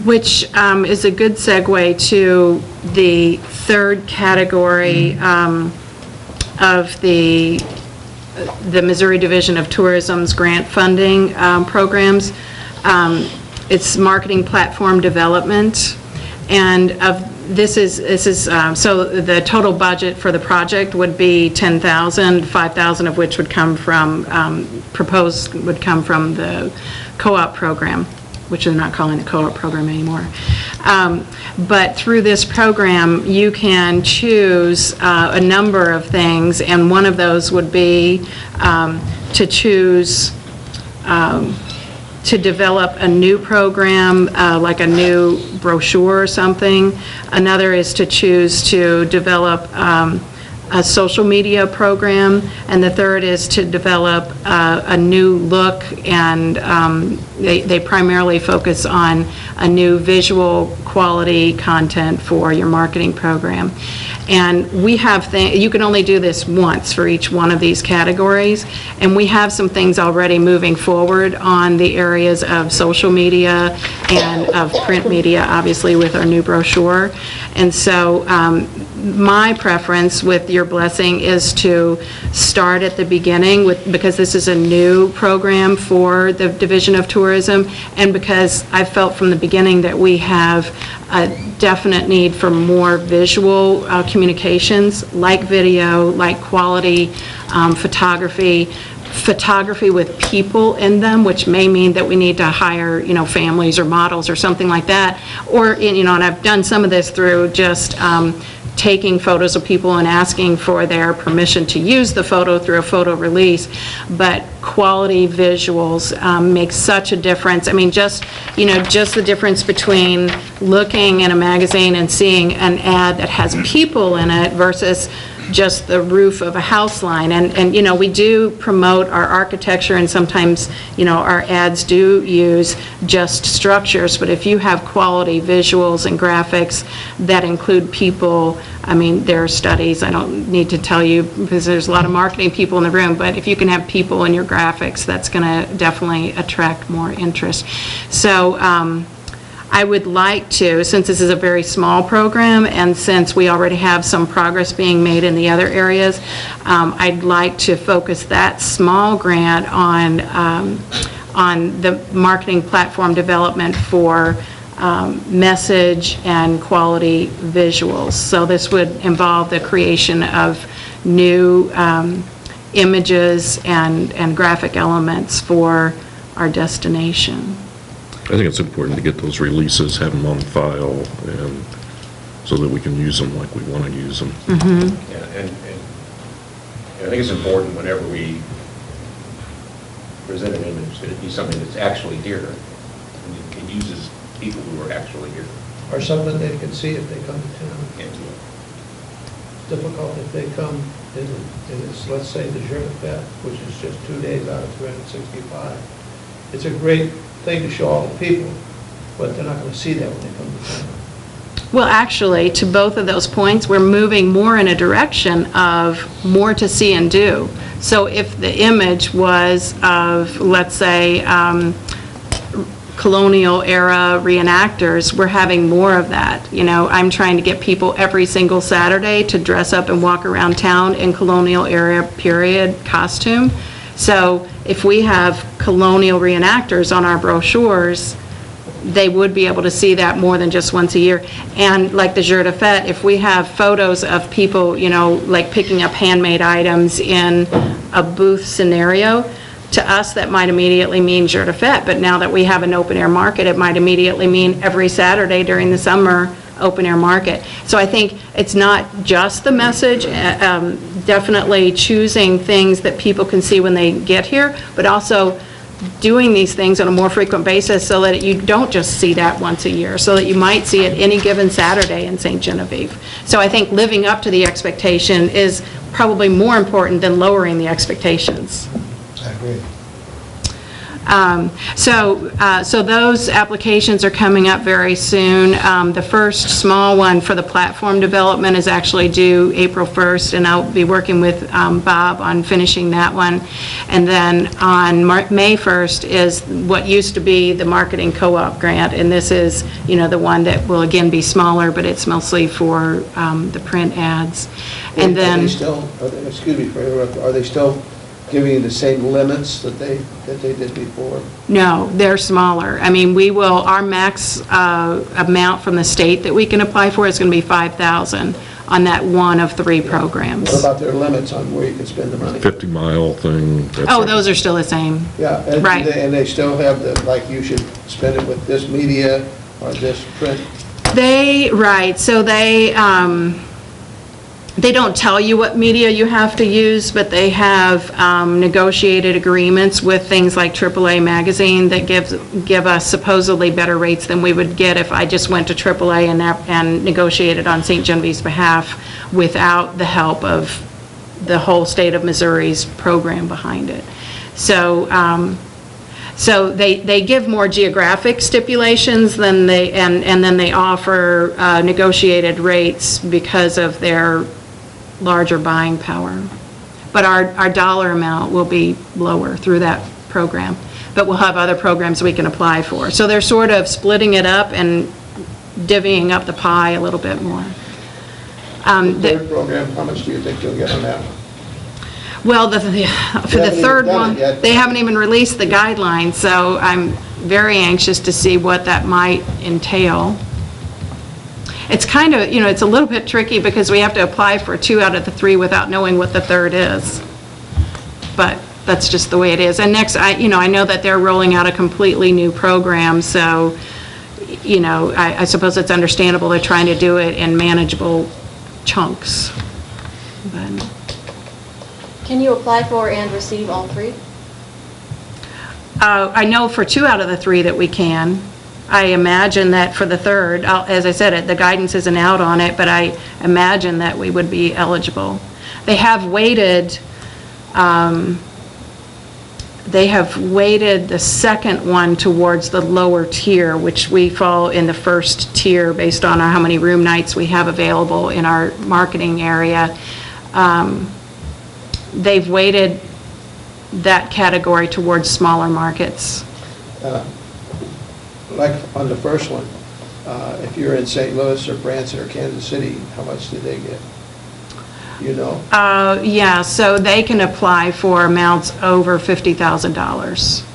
Which is a good segue to the third category of the Missouri Division of Tourism's grant funding programs. It's marketing platform development. And this is so the total budget for the project would be $10,000, $5,000 of which would come from would come from the co-op program, which they're not calling a co-op program anymore. But through this program, you can choose a number of things, and one of those would be to choose to develop a new program, like a new brochure or something. Another is to choose to develop a social media program, and the third is to develop a new look, and they primarily focus on a new visual quality content for your marketing program. And we have you can only do this once for each one of these categories, and we have some things already moving forward on the areas of social media and of print media, obviously with our new brochure. And so my preference, with your blessing, is to start at the beginning because this is a new program for the Division of Tourism, and because I felt from the beginning that we have a definite need for more visual communications, like video, like quality photography with people in them, which may mean that we need to hire, families or models or something like that. Or, and I've done some of this through just taking photos of people and asking for their permission to use the photo through a photo release. But quality visuals make such a difference. I mean, just the difference between looking in a magazine and seeing an ad that has people in it versus just the roof of a house line. And we do promote our architecture, and sometimes, our ads do use just structures, but if you have quality visuals and graphics that include people, I mean, there are studies, I don't need to tell you because there's a lot of marketing people in the room, but if you can have people in your graphics, that's going to definitely attract more interest. So I would like to, since this is a very small program and since we already have some progress being made in the other areas, I'd like to focus that small grant on the marketing platform development for message and quality visuals. So this would involve the creation of new images and graphic elements for our destination. I think it's important to get those releases, have them on file, and so that we can use them like we want to use them. Yeah, and I think it's important whenever we present an image that it be something that's actually here, and it uses people who are actually here. Or something they can see if they come to town. Yeah. It's difficult if they come, and it's, let's say, the Journey Fête, which is just 2 days out of 365. it's a great thing to show all the people, but they're not going to see that when they come to town. Well, actually, to both of those points, we're moving more in a direction of more to see and do. So if the image was of, let's say, colonial era reenactors, we're having more of that. You know, I'm trying to get people every single Saturday to dress up and walk around town in colonial era period costume. So if we have colonial reenactors on our brochures, they would be able to see that more than just once a year. And like the Jour de Fête, if we have photos of people, you know, like picking up handmade items in a booth scenario, to us, that might immediately mean Jour de Fête. But now that we have an open-air market, it might immediately mean every Saturday during the summer, open-air market. So I think it's not just the message, definitely choosing things that people can see when they get here, but also doing these things on a more frequent basis so that you don't just see that once a year, so that you might see it any given Saturday in St. Genevieve. So I think living up to the expectation is probably more important than lowering the expectations. I agree. So those applications are coming up very soon. The first small one for the platform development is actually due April 1st, and I'll be working with Bob on finishing that one. And then on May 1st is what used to be the marketing co-op grant, and this is, you know, the one that will again be smaller, but it's mostly for the print ads. And then, Excuse me for interrupting, are they still giving you the same limits that they did before? no, they're smaller. I mean, our max amount from the state that we can apply for is going to be $5,000 on that one of 3 programs. What about their limits on where you can spend the money? 50-mile thing. Oh, those are still the same. Yeah, and Right. and they still have the, like, you should spend it with this media or this print? Right, so they don't tell you what media you have to use, but they have negotiated agreements with things like AAA Magazine that give us supposedly better rates than we would get if I just went to AAA and negotiated on St. Genevieve's behalf without the help of the whole state of Missouri's program behind it. So they give more geographic stipulations than and then they offer negotiated rates because of their larger buying power. But our dollar amount will be lower through that program. But we'll have other programs we can apply for. So they're sort of splitting it up and divvying up the pie a little bit more. The third program, how much do you think you'll get on that one? Well, for the third one, yet. they haven't even released the guidelines, so I'm very anxious to see what that might entail. It's kind of, you know, it's a little bit tricky because we have to apply for 2 out of the 3 without knowing what the third is. But that's just the way it is. And next, I know that they're rolling out a completely new program, so, you know, I suppose it's understandable they're trying to do it in manageable chunks. But Can you apply for and receive all 3? I know for 2 out of the 3 that we can. I imagine that for the third, as I said, the guidance isn't out on it, but I imagine that we would be eligible. They have weighted the second one towards the lower tier, which we fall in the first tier based on how many room nights we have available in our marketing area. They've weighted that category towards smaller markets. Like on the first one, if you're in St. Louis or Branson or Kansas City, how much do they get? You know? Yeah, so they can apply for amounts over $50,000.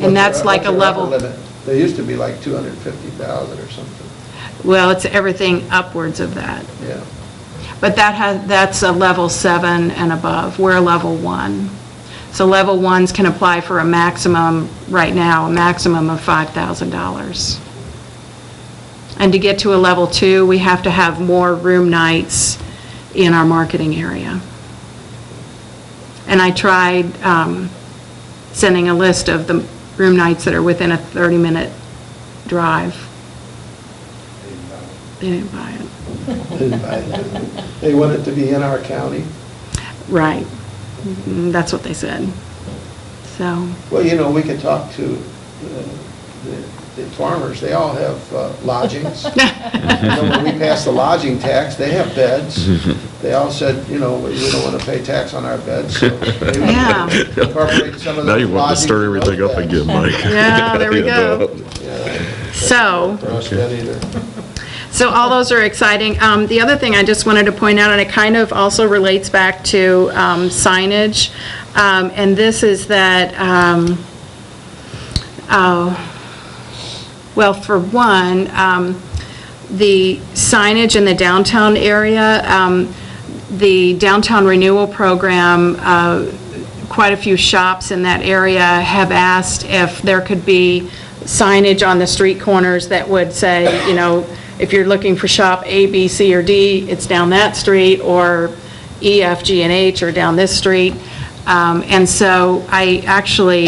And that's like a level. Limit? They used to be like 250,000 or something. Well, it's everything upwards of that. Yeah. But that's a level 7 and above. We're a level 1. So level 1s can apply for a maximum, right now, a maximum of $5,000. And to get to a level 2, we have to have more room nights in our marketing area. And I tried sending a list of the room nights that are within a 30-minute drive. They didn't buy it. They want it to be in our county? Right. That's what they said. So, Well, we can talk to the farmers, they all have lodgings. When we passed the lodging tax, they have beds. They all said, we don't want to pay tax on our beds, so maybe Yeah. incorporate some of those. Now you want to stir lodgings in everything those up beds. again, Mike. Yeah, there we go. Yeah. So, For us then either. so all those are exciting. The other thing I just wanted to point out, and it kind of also relates back to signage, and this is that, well, for one, the signage in the downtown area, the downtown renewal program, quite a few shops in that area have asked if there could be signage on the street corners that would say, if you're looking for shop A, B, C, or D, it's down that street, or E, F, G, and H are down this street. And so I actually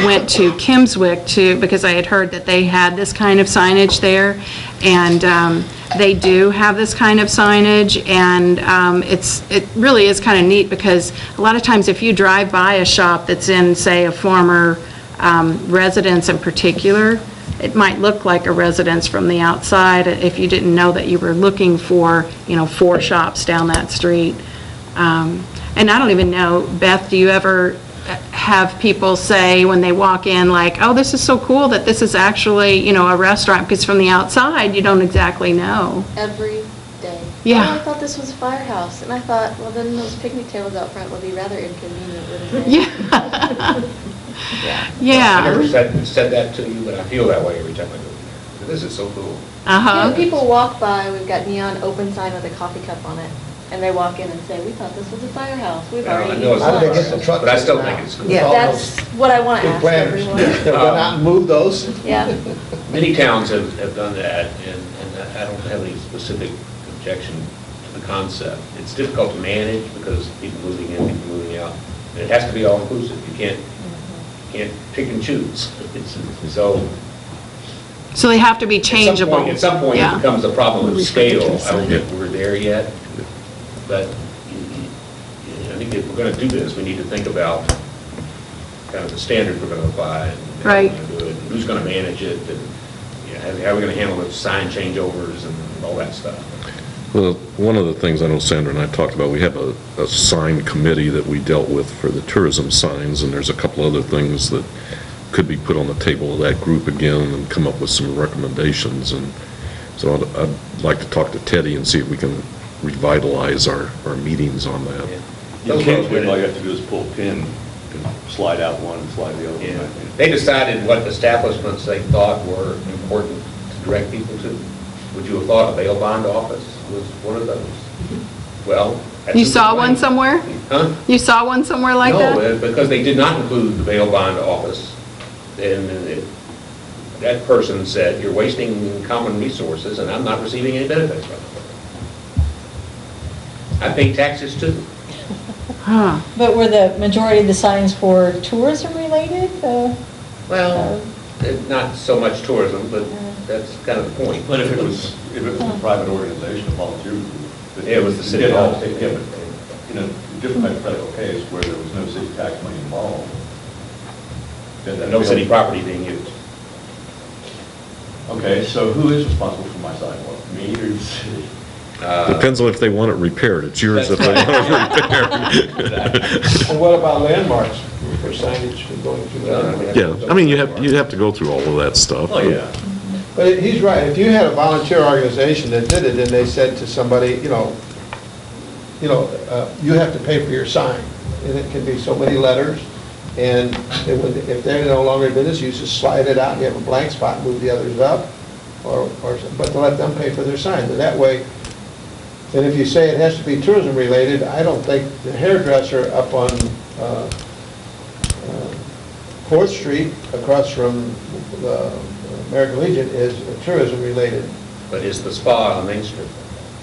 went to Kimmswick because I had heard that they had this kind of signage there, and they do have this kind of signage, and it really is kind of neat, because a lot of times if you drive by a shop that's in, say, a former residence in particular, it might look like a residence from the outside if you didn't know that you were looking for, 4 shops down that street. And I don't even know, Beth, do you ever have people say when they walk in, like, oh, this is so cool that this is actually, a restaurant, because from the outside, you don't exactly know. Every day. Yeah. Oh, I thought this was a firehouse, and I thought, well, then those picnic tables out front would be rather inconvenient, wouldn't they? Yeah. Yeah. I Yeah. never said that to you, but I feel that way every time I go. This is so cool. Uh-huh. People walk by, we've got neon open sign with a coffee cup on it, and they walk in and say, we thought this was a firehouse. We've Well, already I know it's How do they eaten get the trucks? But I still in think now? it's cool. With all That's what I want to those ask big planners. everyone. They'll go out and move those? Yeah. Many towns have done that, and I don't have any specific objection to the concept. It's difficult to manage because people moving in, people moving out. And it has to be all inclusive. You can't pick and choose. So they have to be changeable. At some point, it Yeah. becomes a problem of We refer to scale. the I don't sign. think we're there yet, but I think if we're going to do this, we need to think about kind of the standards we're going to apply, and how Right. we're going to do it, and who's going to manage it, and how are we going to handle the sign changeovers and all that stuff. Well, one of the things I know Sandra and I talked about, we have a sign committee that we dealt with for the tourism signs, and there's a couple other things that could be put on the table of that group again and come up with some recommendations. And so I'd like to talk to Teddy and see if we can revitalize our meetings on that. You can't, all you have to do is pull a pin, and slide out one and slide the other Yeah. one. They decided what establishments they thought were important to direct people to. Would you have thought a bail bond office was one of those? Well. that's You a saw good one way. somewhere? Huh? You saw one somewhere like that? No, because they did not include the bail bond office. And that person said, you're wasting common resources and I'm not receiving any benefits from it. I pay taxes too. Huh. But were the majority of the signs for tourism related? Well, not so much tourism, but that's kind of the point. But if it was a private organization, a volunteer group. Yeah, it was the city Yeah, hall. but in a different hypothetical case where there was no city tax money involved. then And no city property being used. Okay, so who is responsible for my sidewalk? Me or the city? Depends on if they want it repaired. It's yours if they want it repaired. And what about landmarks for signage going through that? Yeah, I mean, you'd have to go through all of that stuff. Oh, yeah. But he's right, if you had a volunteer organization that did it, and they said to somebody, you have to pay for your sign, and it can be so many letters, and if they're no longer in business, you just slide it out, and you have a blank spot, move the others up, but to let them pay for their sign, and that way, and if you say it has to be tourism related, I don't think the hairdresser up on 4th Street, across from the American Legion, is tourism related. But it's the spa on Main Street.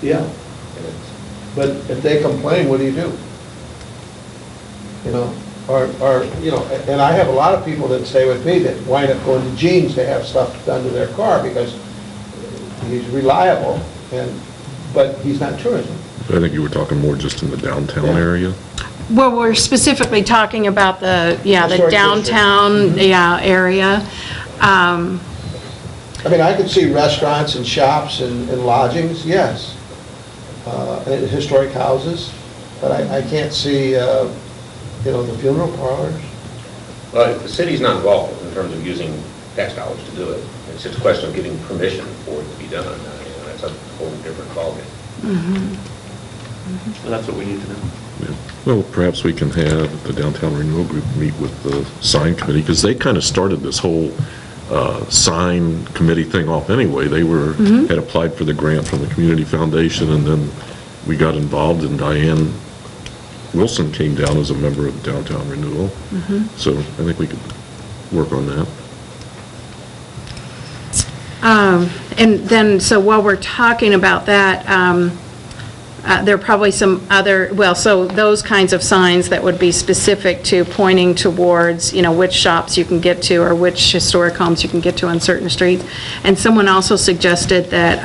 Yeah. And it's- But if they complain, what do you do? And I have a lot of people that stay with me that wind up going to Gene's to have stuff done to their car because he's reliable, but he's not tourism. I think you were talking more just in the downtown Yeah. area. Well, we're specifically talking about the Historic downtown, area. I mean, I could see restaurants and shops and lodgings, yes, and historic houses, but I can't see, the funeral parlors. Well, the city's not involved in terms of using tax dollars to do it. It's just a question of getting permission for it to be done. That's a whole different ballgame. So that's what we need to do. Yeah. Well, perhaps we can have the Downtown Renewal Group meet with the sign committee, because they kind of started this whole sign committee thing off anyway. They had applied for the grant from the Community Foundation, and then we got involved, and Diane Wilson came down as a member of Downtown Renewal. So I think we could work on that. And then, so while we're talking about that, there are probably some other, so those kinds of signs that would be specific to pointing towards, which shops you can get to or which historic homes you can get to on certain streets. And someone also suggested that,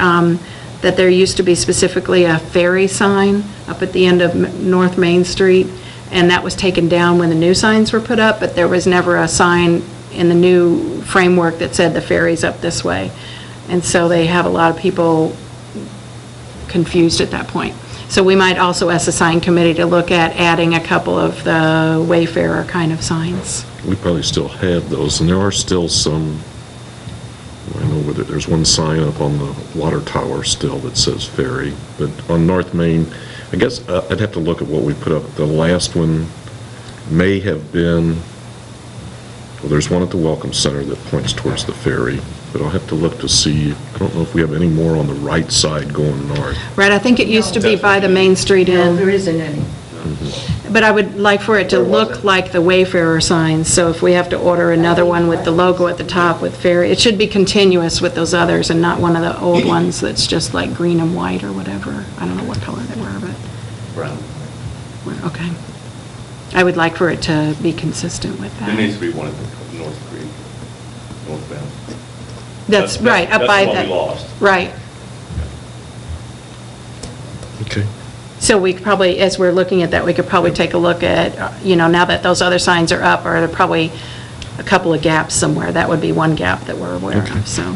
that there used to be specifically a ferry sign up at the end of North Main Street, and that was taken down when the new signs were put up, but there was never a sign in the new framework that said the ferry's up this way. And so they have a lot of people confused at that point. So we might also ask the sign committee to look at adding a couple of the Wayfarer kind of signs. We probably still have those, and there are still some, I know whether there's one sign up on the water tower still that says ferry, but on North Main, I guess I'd have to look at what we put up. The last one may have been, well, there's one at the Welcome Center that points towards the ferry, but I'll have to look to see. I don't know if we have any more on the right side going north. Right, I think it used to be by the Main Street No, Inn. there isn't any. But I would like for it to look like the Wayfarer signs, so if we have to order another one with the logo at the top with ferry, it should be continuous with those others and not one of the old ones that's just like green and white or whatever. I don't know what color they were, but, Brown. okay. I would like for it to be consistent with There that. needs to be one at the North Creek, northbound. That's right, up by That's that. the one we lost. Right. Okay. So we could probably, as we're looking at that, we could probably take a look at, now that those other signs are up, are there probably a couple of gaps somewhere? That would be one gap that we're aware Okay. of, so.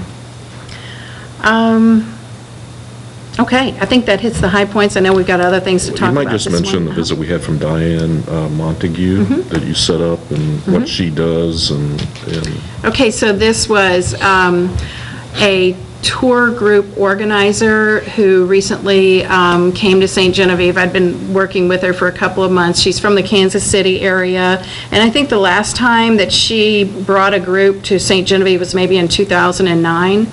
Okay, I think that hits the high points. I know we've got other things to talk about. You might just this mention the morning. visit we had from Diane Montague that you set up and what she does and Okay, so this was a tour group organizer who recently came to St. Genevieve. I'd been working with her for a couple of months. She's from the Kansas City area, and I think the last time that she brought a group to St. Genevieve was maybe in 2009.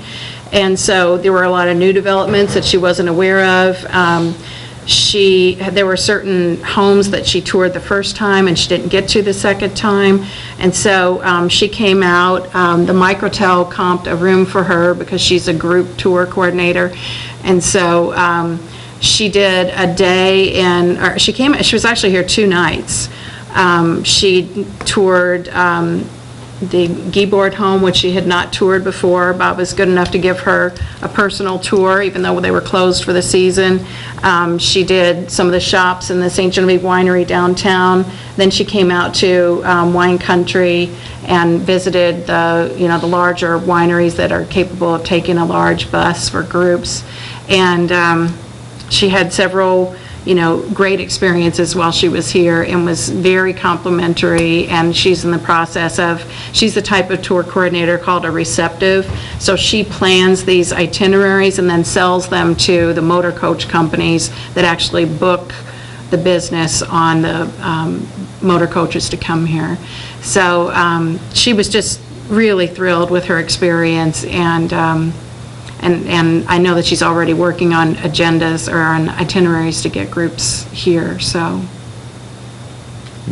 And so there were a lot of new developments that she wasn't aware of. There were certain homes that she toured the first time and she didn't get to the second time. And so she came out, the Microtel comped a room for her because she's a group tour coordinator. And so she did a day she was actually here 2 nights. She toured the Giebord home, which she had not toured before. Bob was good enough to give her a personal tour, even though they were closed for the season. She did some of the shops in the St. Genevieve Winery downtown. Then she came out to Wine Country and visited the larger wineries that are capable of taking a large bus for groups. And she had several great experiences while she was here and was very complimentary, and she's in the process of, she's the type of tour coordinator called a receptive, so she plans these itineraries and then sells them to the motor coach companies that actually book the business on the motor coaches to come here. So she was just really thrilled with her experience, and I know that she's already working on agendas or on itineraries to get groups here, so.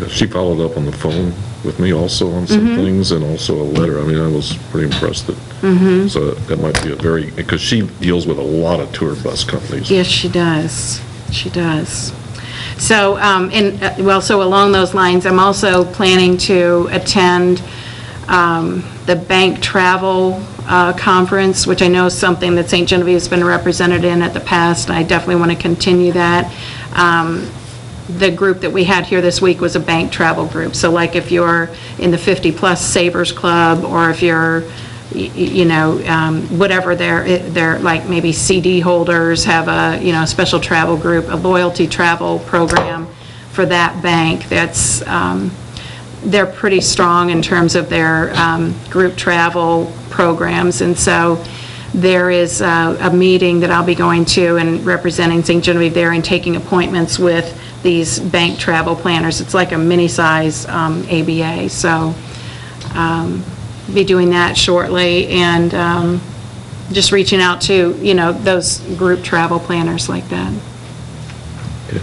she followed up on the phone with me also on some things and also a letter. I mean, I was pretty impressed that, so that might be because she deals with a lot of tour bus companies. Yes, she does. She does. So, so along those lines, I'm also planning to attend the bank travel conference, which I know is something that St. Genevieve has been represented in at the past. I definitely want to continue that. the group that we had here this week was a bank travel group. So like if you're in the 50-plus Savers Club, or if you're, whatever they're like, maybe CD holders have a, special travel group, a loyalty travel program for that bank. That's, they're pretty strong in terms of their group travel programs. And so there is a meeting that I'll be going to and representing St. Genevieve there and taking appointments with these bank travel planners. It's like a mini-size ABA. So be doing that shortly, and just reaching out to, those group travel planners like that. Okay.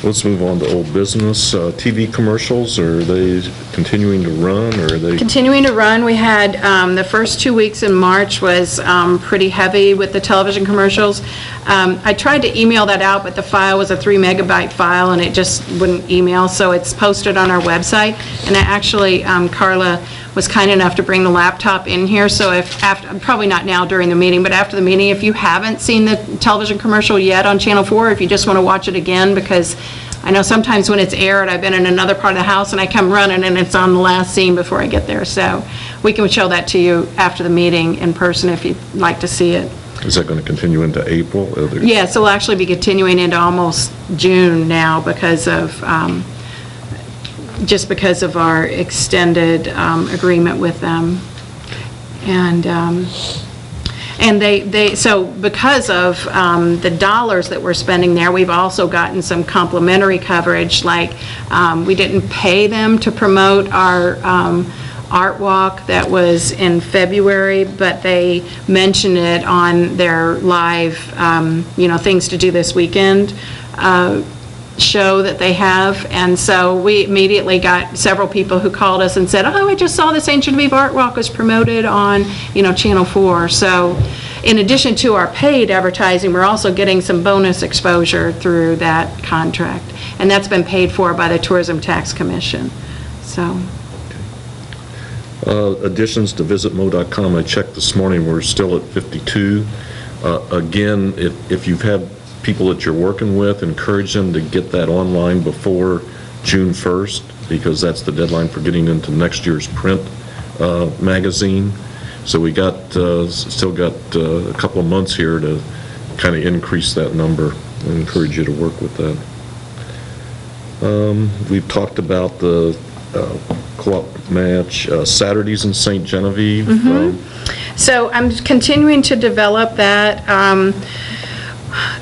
Let's move on to old business. TV commercials, are they continuing to run, or are they? Continuing to run. We had, the first 2 weeks in March was pretty heavy with the television commercials. I tried to email that out, but the file was a 3 megabyte file, and it just wouldn't email, so it's posted on our website. And actually, Carla was kind enough to bring the laptop in here, so if after, probably not now during the meeting, but after the meeting, if you haven't seen the television commercial yet on Channel 4, if you just want to watch it again, because I know sometimes when it's aired, I've been in another part of the house and I come running and it's on the last scene before I get there. So we can show that to you after the meeting in person if you'd like to see it. Is that going to continue into April? Yes, it'll actually be continuing into almost June now because of, just because of our extended agreement with them. And they so because of the dollars that we're spending there, we've also gotten some complimentary coverage, like we didn't pay them to promote our art walk that was in February, but they mentioned it on their live, things to do this weekend show that they have. And so we immediately got several people who called us and said, oh, I just saw the St. Genevieve Art Walk was promoted on, Channel 4. So in addition to our paid advertising, we're also getting some bonus exposure through that contract. And that's been paid for by the Tourism Tax Commission. So. Additions to visitmo.com, I checked this morning, we're still at 52. Again, if you've had people that you're working with, encourage them to get that online before June 1st, because that's the deadline for getting into next year's print magazine. So we still got a couple of months here to kind of increase that number. I encourage you to work with that. We've talked about the co-op match, Saturdays in St. Genevieve. So I'm continuing to develop that.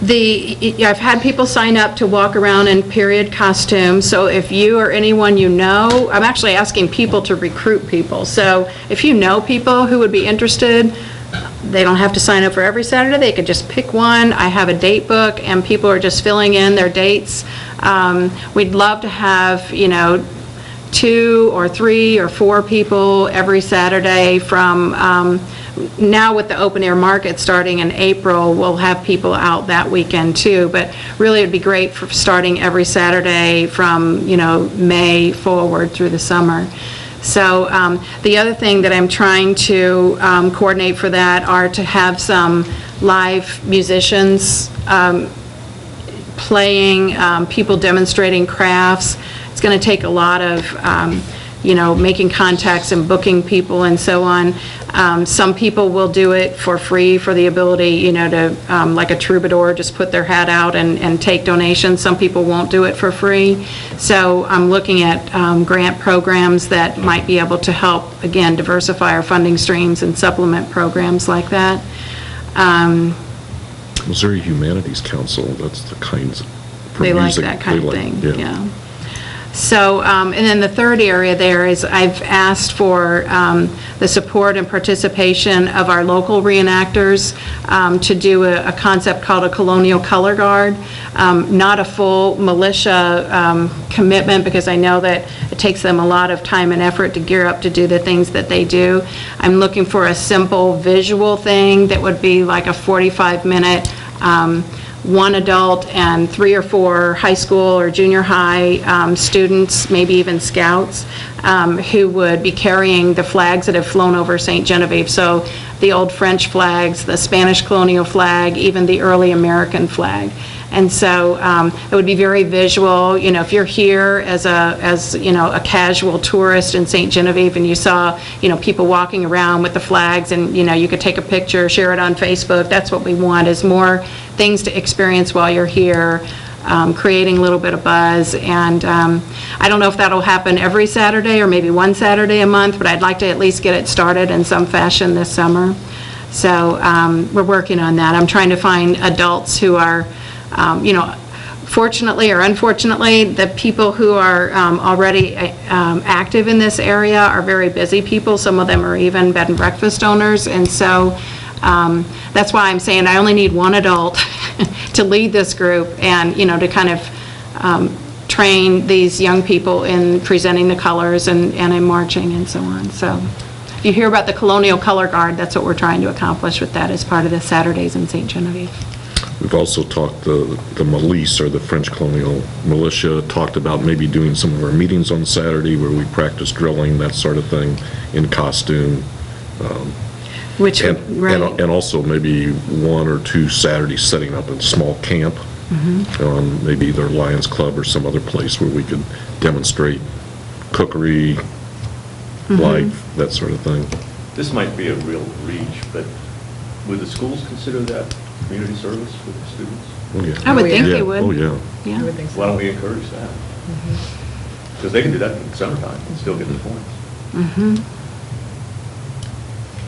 I've had people sign up to walk around in period costumes, so if you or anyone you know, I'm actually asking people to recruit people. So if you know people who would be interested, they don't have to sign up for every Saturday, they could just pick one. I have a date book and people are just filling in their dates. We'd love to have, 2 or 3 or 4 people every Saturday from, now with the open air market starting in April, we'll have people out that weekend too, but really it'd be great for starting every Saturday from, May forward through the summer. So the other thing that I'm trying to coordinate for that are to have some live musicians playing, people demonstrating crafts. It's going to take a lot of making contacts and booking people and so on. Some people will do it for free for the ability, to, like a troubadour, just put their hat out and take donations. Some people won't do it for free. So I'm looking at grant programs that might be able to help, again, diversify our funding streams and supplement programs like that. Missouri Humanities Council, that's the kinds of they music, like that kind of thing, yeah. So, and then the third area there is I've asked for the support and participation of our local reenactors to do a concept called a colonial color guard. Not a full militia commitment, because I know that it takes them a lot of time and effort to gear up to do the things that they do. I'm looking for a simple visual thing that would be like a 45-minute one adult and 3 or 4 high school or junior high students, maybe even scouts, who would be carrying the flags that have flown over St. Genevieve. So the old French flags, the Spanish colonial flag, even the early American flag. And so it would be very visual. You know, if you're here as a casual tourist in St. Genevieve and you saw, people walking around with the flags and, you could take a picture, share it on Facebook. That's what we want, is more things to experience while you're here, creating a little bit of buzz. And I don't know if that'll happen every Saturday or maybe one Saturday a month, but I'd like to at least get it started in some fashion this summer. So we're working on that. I'm trying to find adults who are, fortunately or unfortunately, the people who are already active in this area are very busy people. Some of them are even bed and breakfast owners. And so that's why I'm saying I only need one adult to lead this group and, to kind of train these young people in presenting the colors and in marching and so on. So you hear about the Colonial Color Guard, that's what we're trying to accomplish with that as part of the Saturdays in St. Genevieve. We've also talked, the milice, or the French colonial militia, talked about maybe doing some of our meetings on Saturday where we practice drilling, that sort of thing, in costume. And also maybe 1 or 2 Saturdays setting up a small camp on maybe either Lions Club or some other place where we could demonstrate cookery, life, that sort of thing. This might be a real reach, but would the schools consider that community service for the students? Oh, yeah. I would think Yeah. they would. Oh, yeah. Yeah. Why don't we encourage that? Because they can do that in the summertime and still get the points.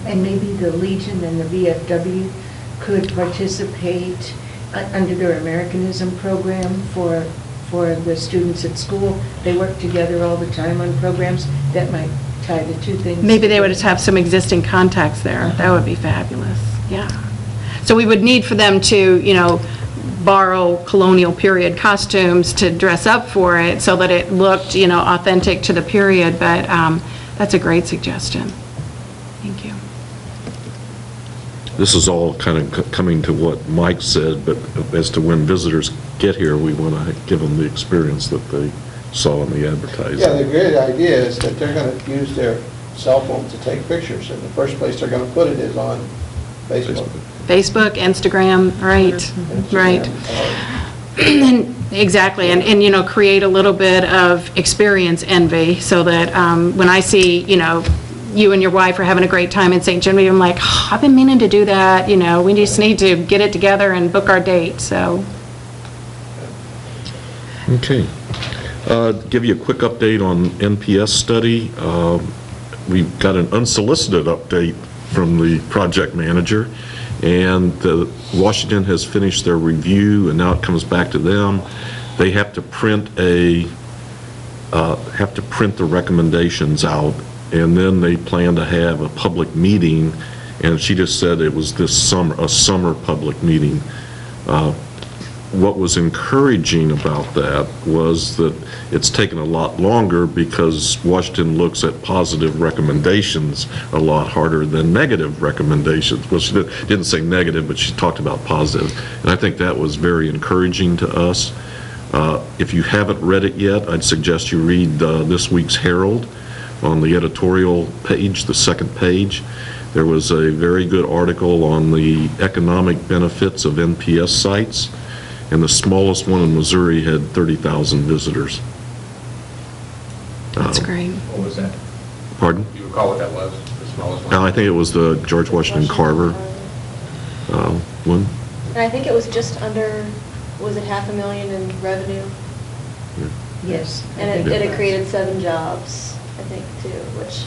And maybe the Legion and the VFW could participate under their Americanism program for the students at school. They work together all the time on programs that might tie the two things. Maybe they would just have some existing contacts there. That would be fabulous. Yeah. So we would need for them to, borrow colonial period costumes to dress up for it so that it looked, authentic to the period. But that's a great suggestion. Thank you. This is all kind of coming to what Mike said, but as to when visitors get here, we want to give them the experience that they saw in the advertising. Yeah, the great idea is that they're going to use their cell phone to take pictures, and the first place they're going to put it is on Facebook. Facebook, Instagram, right. Exactly, and create a little bit of experience envy so that when I see, you and your wife are having a great time in St. Genevieve, I'm like, I've been meaning to do that, we just need to get it together and book our date, so. Okay. Give you a quick update on NPS study. We've got an unsolicited update from the project manager, and Washington has finished their review, and now it comes back to them. They have to print the recommendations out, and then they plan to have a public meeting, and she just said it was this summer, a summer public meeting. What was encouraging about that was that it's taken a lot longer because Washington looks at positive recommendations a lot harder than negative recommendations. Well, she didn't say negative, but she talked about positive. And I think that was very encouraging to us. If you haven't read it yet, I'd suggest you read this week's Herald on the editorial page, the second page. There was a very good article on the economic benefits of NPS sites. And the smallest one in Missouri had 30,000 visitors. That's great. What was that? Pardon? Do you recall what that was, the smallest one? I think it was the George Washington Carver one. And I think it was just under, was it $500,000 in revenue? Yeah. Yes. And it had created 7 jobs, I think, too, which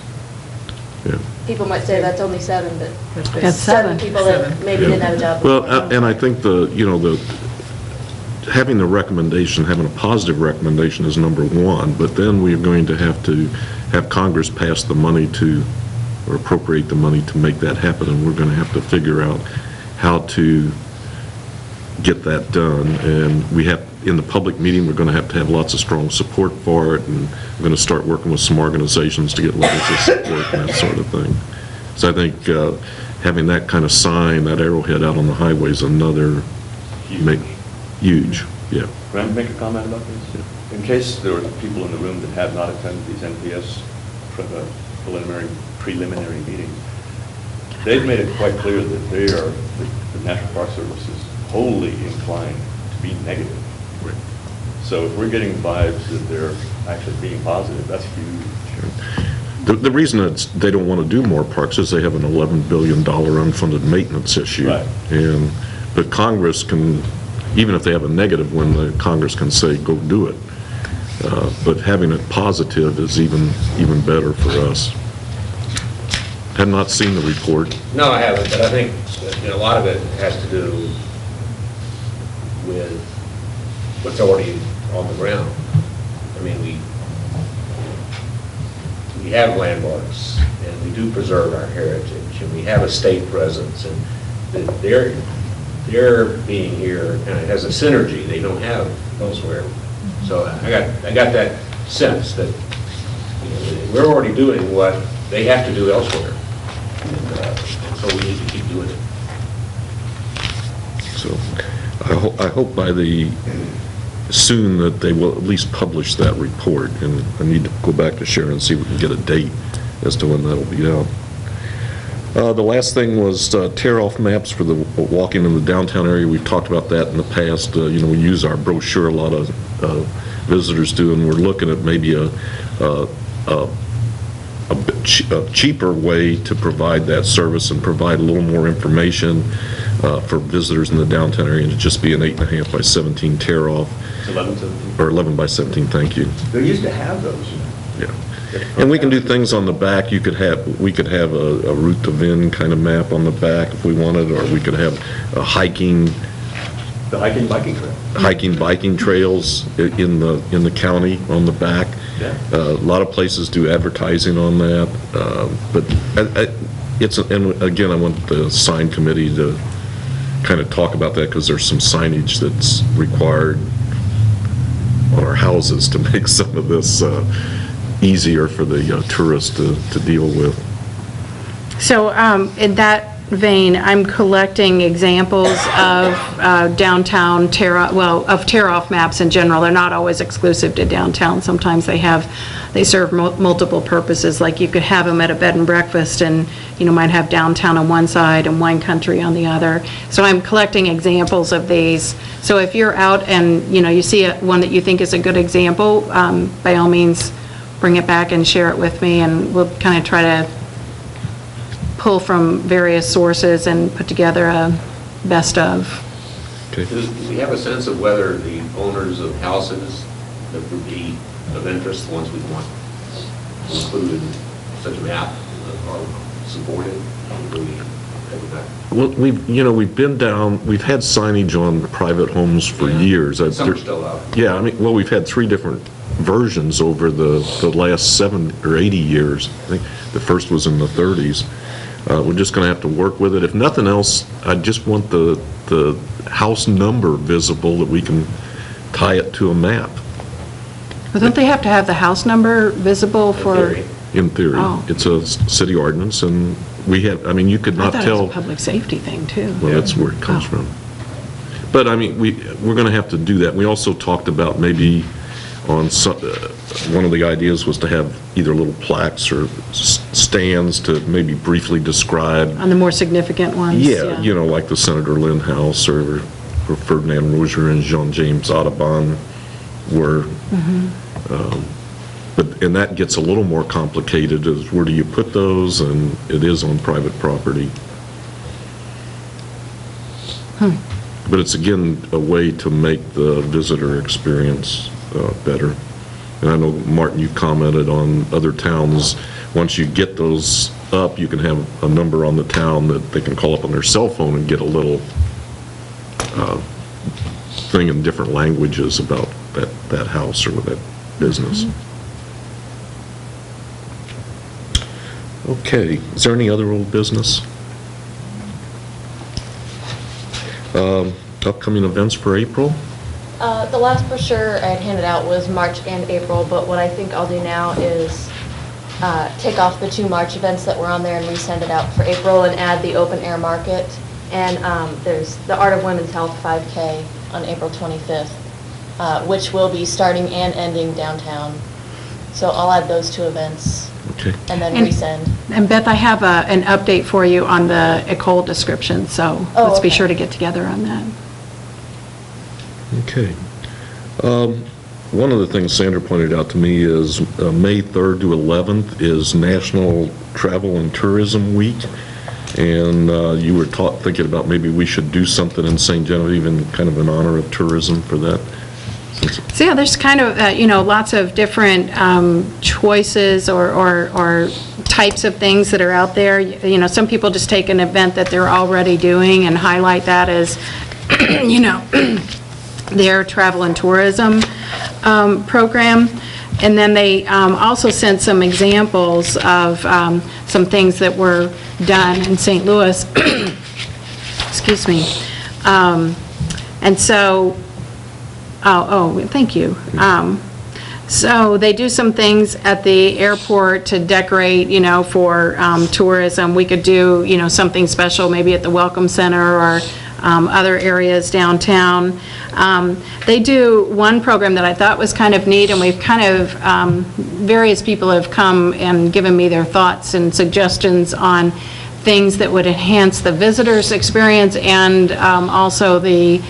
Yeah. people might say that's only 7, but That's 7. people that maybe didn't have a job Well, before. and I think having the recommendation, having a positive recommendation is number one, but then we're going to have Congress pass the money or appropriate the money to make that happen, and we're going to have to figure out how to get that done. And in the public meeting, we're going to have lots of strong support for it, and we're going to start working with some organizations to get levels of support and that sort of thing. So I think having that kind of sign, that arrowhead out on the highway is another huge, yeah. Can I make a comment about this? Yeah. In case there are people in the room that have not attended these NPS preliminary meetings, they've made it quite clear that the National Park Service is wholly inclined to be negative. So if we're getting vibes that they're actually being positive, that's huge. The reason they don't want to do more parks is they have an $11 billion unfunded maintenance issue. Right. But Congress can, even if they have a negative one, the Congress can say, go do it. But having it positive is even better for us. Have not seen the report. No, I haven't, but I think a lot of it has to do with what's already on the ground. I mean, we have landmarks, and we do preserve our heritage, and we have a state presence, and their being here kind of has a synergy they don't have elsewhere. So I got that sense that we're already doing what they have to do elsewhere, and so we need to keep doing it. So I hope by soon that they will at least publish that report, and I need to go back to Sharon and see if we can get a date as to when that'll be out. The last thing was tear-off maps for the walking in the downtown area. We've talked about that in the past. We use our brochure, a lot of visitors do, and we're looking at maybe a cheaper way to provide that service and provide a little more information for visitors in the downtown area, and to just be an 8.5 by 17 tear-off. 11/17? Or 11 by 17, thank you. They used to have those. Yeah. And we can do things on the back. We could have a route to Vin kind of map on the back if we wanted, or we could have a hiking biking trails in the county on the back. Yeah. A lot of places do advertising on that, but and again, I want the sign committee to kind of talk about that, because there's some signage that's required on our houses to make some of this easier for the tourists to deal with. So in that vein, I'm collecting examples of downtown tear-off maps in general. They're not always exclusive to downtown. Sometimes they serve multiple purposes. Like you could have them at a bed and breakfast, and might have downtown on one side and wine country on the other. So I'm collecting examples of these. So if you're out and you see one that you think is a good example, by all means, bring it back and share it with me, and we'll kind of try to pull from various sources and put together a best of. Okay. Do we have a sense of whether the owners of houses that would be of interest, the ones we want to include in such a map, are supported? Well, we've had signage on private homes for years. Some are still out. Yeah, we've had 3 different versions over the last 7 or 80 years. I think the first was in the 30s. We're just going to have to work with it. If nothing else, I just want the house number visible, that we can tie it to a map. Well, don't they have to have the house number visible for? In theory. Oh. It's a city ordinance, and we have, you could not I thought tell. it was a public safety thing, too. Well, that's where it comes from. But, we're going to have to do that. We also talked about maybe on one of the ideas was to have either little plaques or stands to maybe briefly describe. On the more significant ones? Yeah, like the Senator Lynn House, or Ferdinand Rozier and Jean-James Audubon were. And that gets a little more complicated, is where do you put those, and it is on private property. But it's, again, a way to make the visitor experience better. And I know, Martin, you commented on other towns. Once you get those up, you can have a number on the town that they can call up on their cell phone and get a little thing in different languages about that house or that business. Okay, is there any other old business? Upcoming events for April? The last brochure I had handed out was March and April, but what I think I'll do now is take off the 2 March events that were on there and resend it out for April, and add the open air market. And there's the Art of Women's Health 5K on April 25th, which will be starting and ending downtown. So I'll add those 2 events. Okay. And then resend. And Beth, I have an update for you on the Ecole description, so let's be okay. sure to get together on that. Okay. One of the things Sandra pointed out to me is May 3rd to 11th is National Travel and Tourism Week. And you were thinking about maybe we should do something in St. Genevieve in kind of in honor of tourism for that. So yeah, there's kind of, lots of different choices or types of things that are out there. Some people just take an event that they're already doing and highlight that as, their travel and tourism program. And then they also sent some examples of some things that were done in St. Louis. Excuse me. And so, thank you. So they do some things at the airport to decorate, for tourism. We could do, something special maybe at the Welcome Center or other areas downtown. They do one program that I thought was kind of neat, and we've kind of, various people have come and given me their thoughts and suggestions on things that would enhance the visitor's experience and also the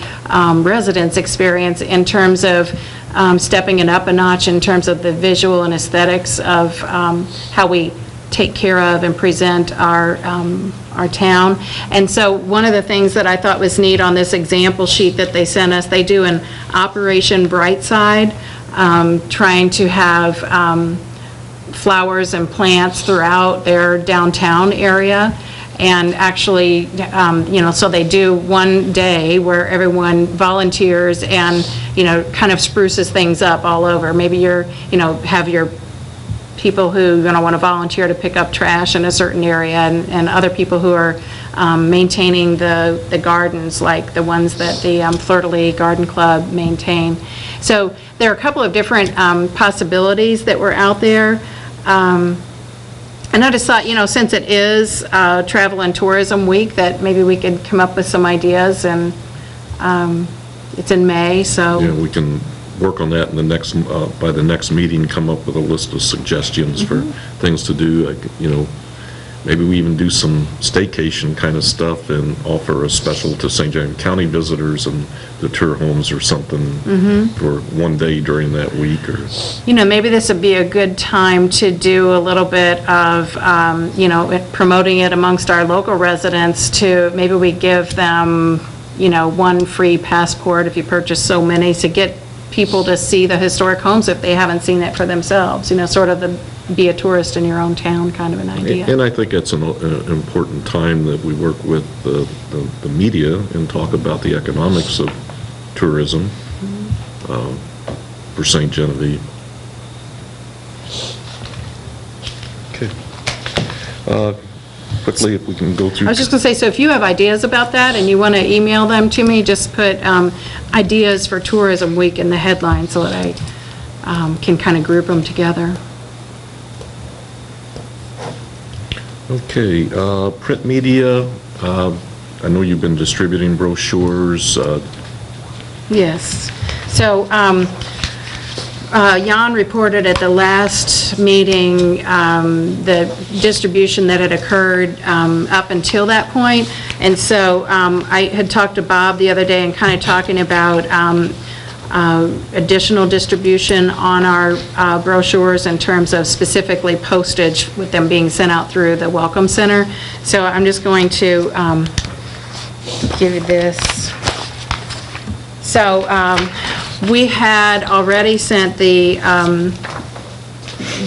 residents' experience in terms of stepping it up a notch in terms of the visual and aesthetics of how we take care of and present our town. And so one of the things that I thought was neat on this example sheet that they sent us, they do an Operation Brightside, trying to have flowers and plants throughout their downtown area. And actually, so they do one day where everyone volunteers and, kind of spruces things up all over. Maybe have your people who are going to want to volunteer to pick up trash in a certain area, and other people who are maintaining the gardens, like the ones that the Fleur-de-Lis Garden Club maintain. So there are a couple of different possibilities that were out there. And I just thought, since it is Travel and Tourism Week, that maybe we could come up with some ideas, and it's in May, so. Yeah, we can work on that in the next, by the next meeting, come up with a list of suggestions for things to do. Like, maybe we even do some staycation kind of stuff and offer a special to St. James County visitors and the tour homes or something for one day during that week. Or maybe this would be a good time to do a little bit of, promoting it amongst our local residents. To maybe we give them, one free passport if you purchase so many, to get people to see the historic homes if they haven't seen it for themselves. Sort of the be a tourist in your own town kind of an idea. And I think it's an important time that we work with the media and talk about the economics of tourism for St. Genevieve. Okay. Quickly, if we can go through. I was just going to say, so if you have ideas about that and you want to email them to me, just put ideas for Tourism Week in the headline so that I can kind of group them together. Okay, print media, I know you've been distributing brochures. Yes. So Jan reported at the last meeting the distribution that had occurred up until that point. And so I had talked to Bob the other day and kind of talking about additional distribution on our brochures in terms of specifically postage with them being sent out through the Welcome Center. So I'm just going to give you this. So we had already sent the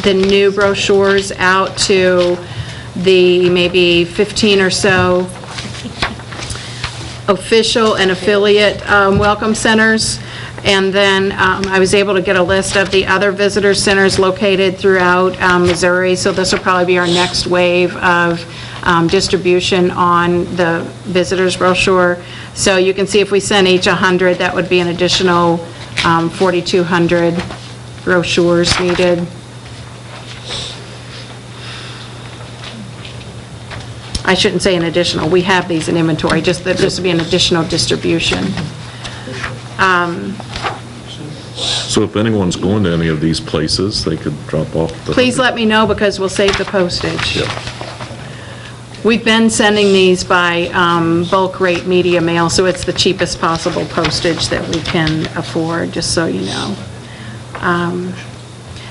new brochures out to the maybe 15 or so official and affiliate Welcome Centers. And then I was able to get a list of the other visitor centers located throughout Missouri. So this will probably be our next wave of distribution on the visitors brochure. So you can see if we send each 100, that would be an additional 4,200 brochures needed. I shouldn't say an additional. We have these in inventory, just that this would be an additional distribution. So if anyone's going to any of these places, they could drop off the... Please let me know, because we'll save the postage. Yep. We've been sending these by bulk rate media mail, so it's the cheapest possible postage that we can afford, just so you know.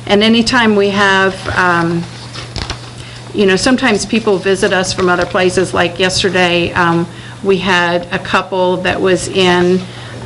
And anytime we have, sometimes people visit us from other places, like yesterday, we had a couple that was in,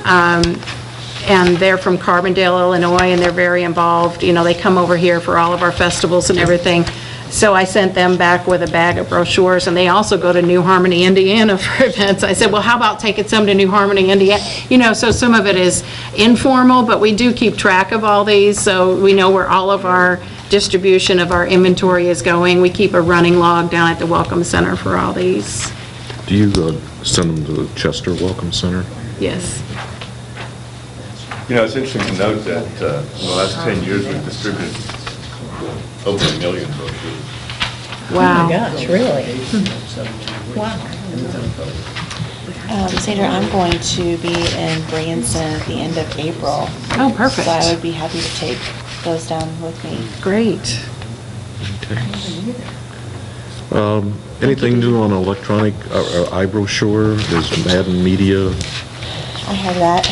and they're from Carbondale, Illinois, and they're very involved. They come over here for all of our festivals and everything. So I sent them back with a bag of brochures, and they also go to New Harmony, Indiana for events. I said, well, how about taking some to New Harmony, Indiana? So some of it is informal, but we do keep track of all these, so we know where all of our distribution of our inventory is going. We keep a running log down at the Welcome Center for all these. Do you send them to the Chester Welcome Center? Yes. It's interesting to note that in the last 10 years, we've distributed over 1 million brochures. Wow. Oh my gosh, really? Wow. Sandra, I'm going to be in Branson at the end of April. Oh, perfect. So I would be happy to take those down with me. Great. Okay. Anything new on electronic iBrochure? Is Madden Media? I have that.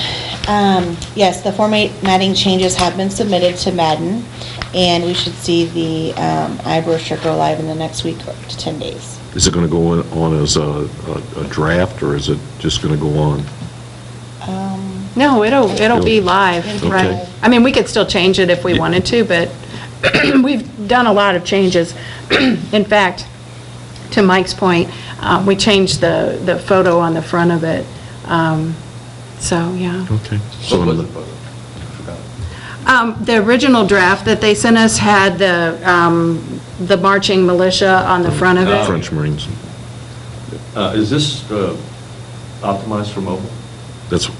Yes, the formatting changes have been submitted to Madden, and we should see the iBrochure go live in the next week to 10 days. Is it going to go on as a draft, or is it just going to go on? No, it'll be live, right? Okay. I mean, we could still change it if we wanted to, but we've done a lot of changes. In fact, to Mike's point, we changed the photo on the front of it. So, yeah. Okay. What was the photo? I forgot. The original draft that they sent us had the marching militia on the front of it. French Marines. Is this optimized for mobile?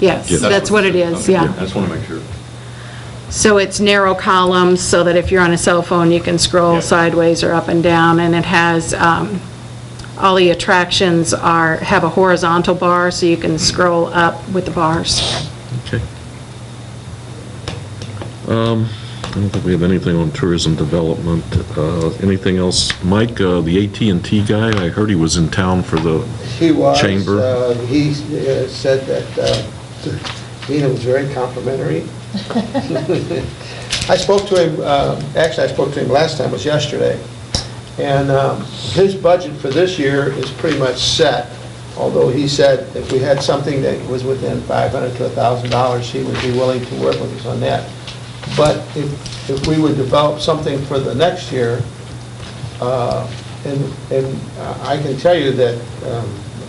Yes, that's what it is, Okay. yeah. I just want to make sure. So it's narrow columns, so that if you're on a cell phone, you can scroll Yeah. sideways or up and down, and it has, all the attractions have a horizontal bar, so you can scroll up with the bars. Okay. I don't think we have anything on tourism development. Anything else? Mike, the AT&T guy, I heard he was in town for the chamber. He said that Dina was very complimentary. I spoke to him, actually I spoke to him last time, it was yesterday. And his budget for this year is pretty much set, although he said if we had something that was within $500 to $1,000, he would be willing to work with us on that. But if we would develop something for the next year, and I can tell you that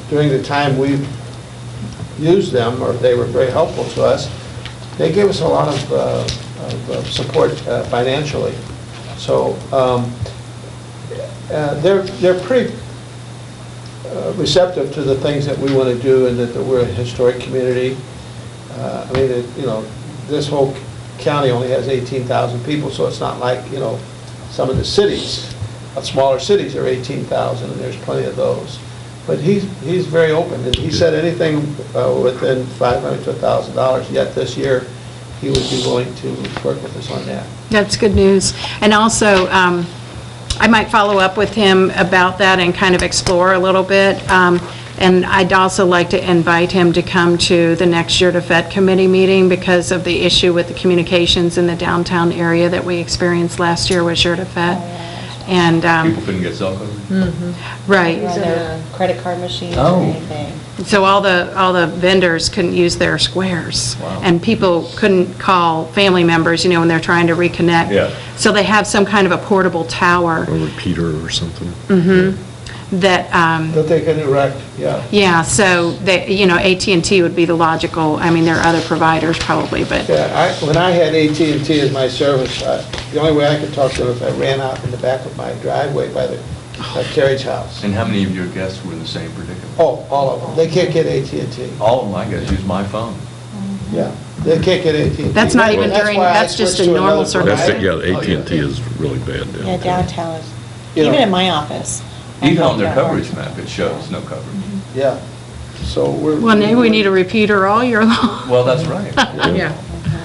during the time we've used them, or they were very helpful to us, they gave us a lot of support financially. So they're pretty receptive to the things that we want to do, and that we're a historic community. I mean, this whole county only has 18,000 people, so it's not like, some of the cities, smaller cities are 18,000, and there's plenty of those. But he's very open, and he said anything within $500 to $1,000 yet this year, he would be willing to work with us on that. That's good news. And also, I might follow up with him about that and kind of explore a little bit. And I'd also like to invite him to come to the next Year to Vet Committee meeting, because of the issue with the communications in the downtown area that we experienced last year with Year to Vet. And, People couldn't get cell coverage? right. Or their credit card machines or Oh. anything. So all the vendors couldn't use their squares. Wow. And people couldn't call family members, when they're trying to reconnect. Yeah. So they have some kind of a portable tower Or repeater or something. that, That they can erect, yeah. yeah, so they, AT&T would be the logical, there are other providers probably, but, Yeah, when I had AT&T as my service, the only way I could talk to them is I ran out in the back of my driveway by the carriage house. And how many of your guests were in the same predicament? Oh, all of them. They can't get AT&T. All of my guys use my phone. Yeah, they can't get AT&T. That's not even That's during- why I that's just switched a to normal another service. That's, provider. yeah, AT&T is really bad down Yeah, there. downtown is, You know. even in my office. I Even felt on their that coverage worked. map, it shows no coverage. Yeah, so we're. well, maybe we need a repeater all year long. Well, that's right. Yeah.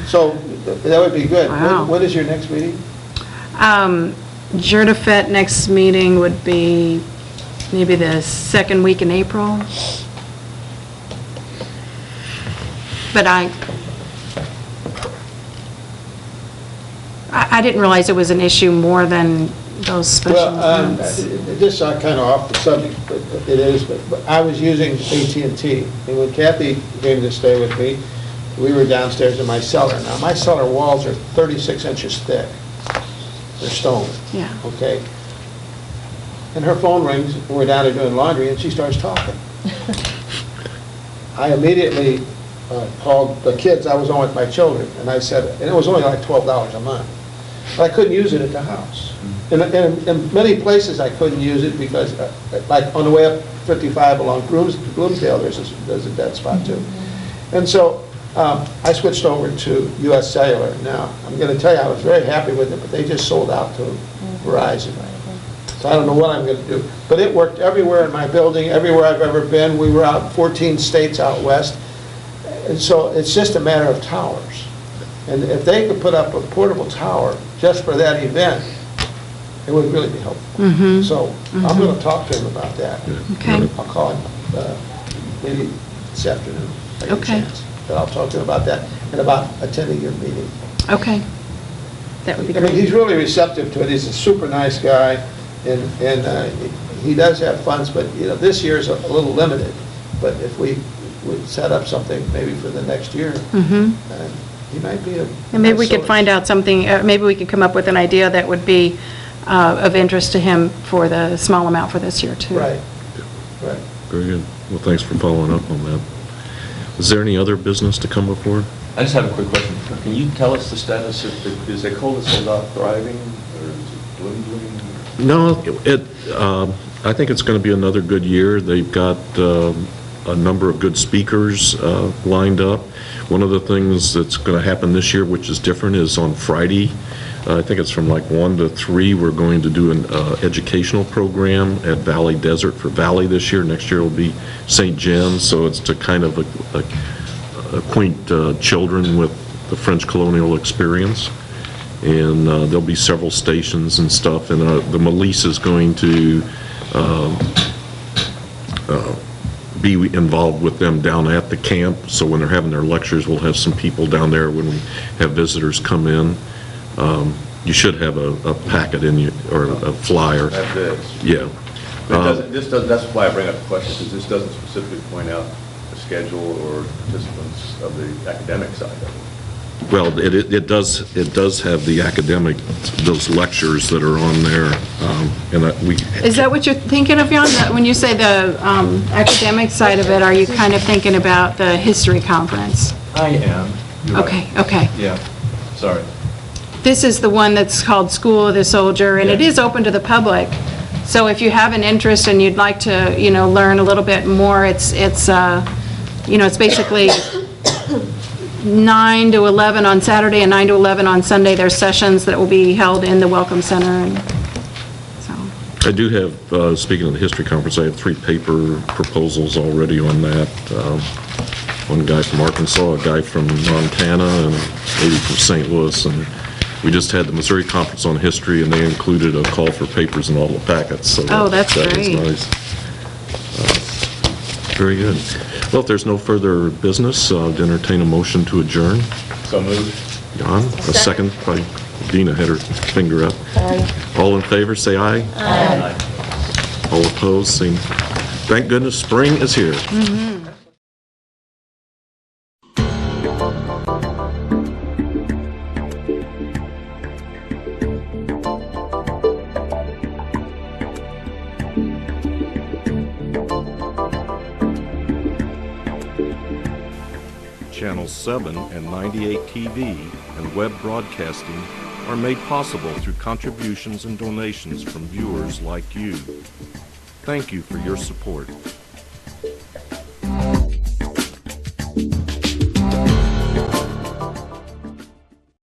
So that would be good. Wow. When is your next meeting? Year to Vet next meeting would be maybe the second week in April. But I didn't realize it was an issue more than those special events. This kind of off the subject, but it is, but I was using AT&T, and when Kathy came to stay with me, we were downstairs in my cellar. Now, my cellar walls are 36 inches thick. They're stone. Yeah. Okay? And her phone rings, and we're down there doing laundry, and she starts talking. I immediately called the kids, I was on with my children, and I said, and it was only like $12 a month. But I couldn't use it at the house. In many places, I couldn't use it because, like on the way up 55 along Bloomsdale, there's a dead spot too. And so I switched over to US Cellular. Now, I'm going to tell you, I was very happy with it, but they just sold out to Verizon. So I don't know what I'm going to do. But it worked everywhere in my building, everywhere I've ever been. We were out in 14 states out west. And so it's just a matter of towers. And if they could put up a portable tower just for that event, it would really be helpful. So I'm going to talk to him about that. Okay. I'll call him maybe this afternoon. If I get a Okay. chance. But I'll talk to him about that and about attending your meeting. Okay. That would be I mean, great. he's really receptive to it. He's a super nice guy, and he does have funds, but, you know, this year's a little limited. But if we would set up something maybe for the next year, he might be a... And maybe we nice could source. find out something, maybe we could come up with an idea that would be of interest to him for the small amount for this year, too. Right, right. Very good. Well, thanks for following up on that. Is there any other business to come before? I just have a quick question. Can you tell us the status of, is the cul-de-sac thriving, or is it dwindling? No, I think it's going to be another good year. They've got a number of good speakers lined up. One of the things that's going to happen this year, which is different, is on Friday. I think it's from like 1 to 3. We're going to do an educational program at Valley Desert for Valley this year. Next year will be St. John's, so it's to kind of acquaint children with the French colonial experience. And there'll be several stations and stuff, and the Melisse is going to be involved with them down at the camp, so when they're having their lectures, we'll have some people down there when we have visitors come in. You should have a packet in you, or a flyer. That's this. Yeah. That's why I bring up the question, because this doesn't specifically point out the schedule or participants of the academic side of it. Well, it does have the academic, those lectures that are on there, and we... Is that what you're thinking of, Jan? That when you say the academic side of it, are you kind of thinking about the history conference? I am. You're right. Okay. Yeah, sorry. This is the one that's called School of the Soldier, and it is open to the public. So if you have an interest and you'd like to, learn a little bit more, it's basically 9 to 11 on Saturday and 9 to 11 on Sunday. There's sessions that will be held in the Welcome Center, and so. I do have, speaking of the history conference, I have 3 paper proposals already on that. One guy from Arkansas, a guy from Montana, and a lady from St. Louis, and we just had the Missouri Conference on History, and they included a call for papers in all the packets, so that's that was great. nice. Very good. Well, if there's no further business, I'd entertain a motion to adjourn. So moved. Jan, a second by Dina had her finger up. Sorry. All in favor, say aye. Aye. All opposed, say, thank goodness spring is here. Channels 7 and 98 TV and web broadcasting are made possible through contributions and donations from viewers like you. Thank you for your support.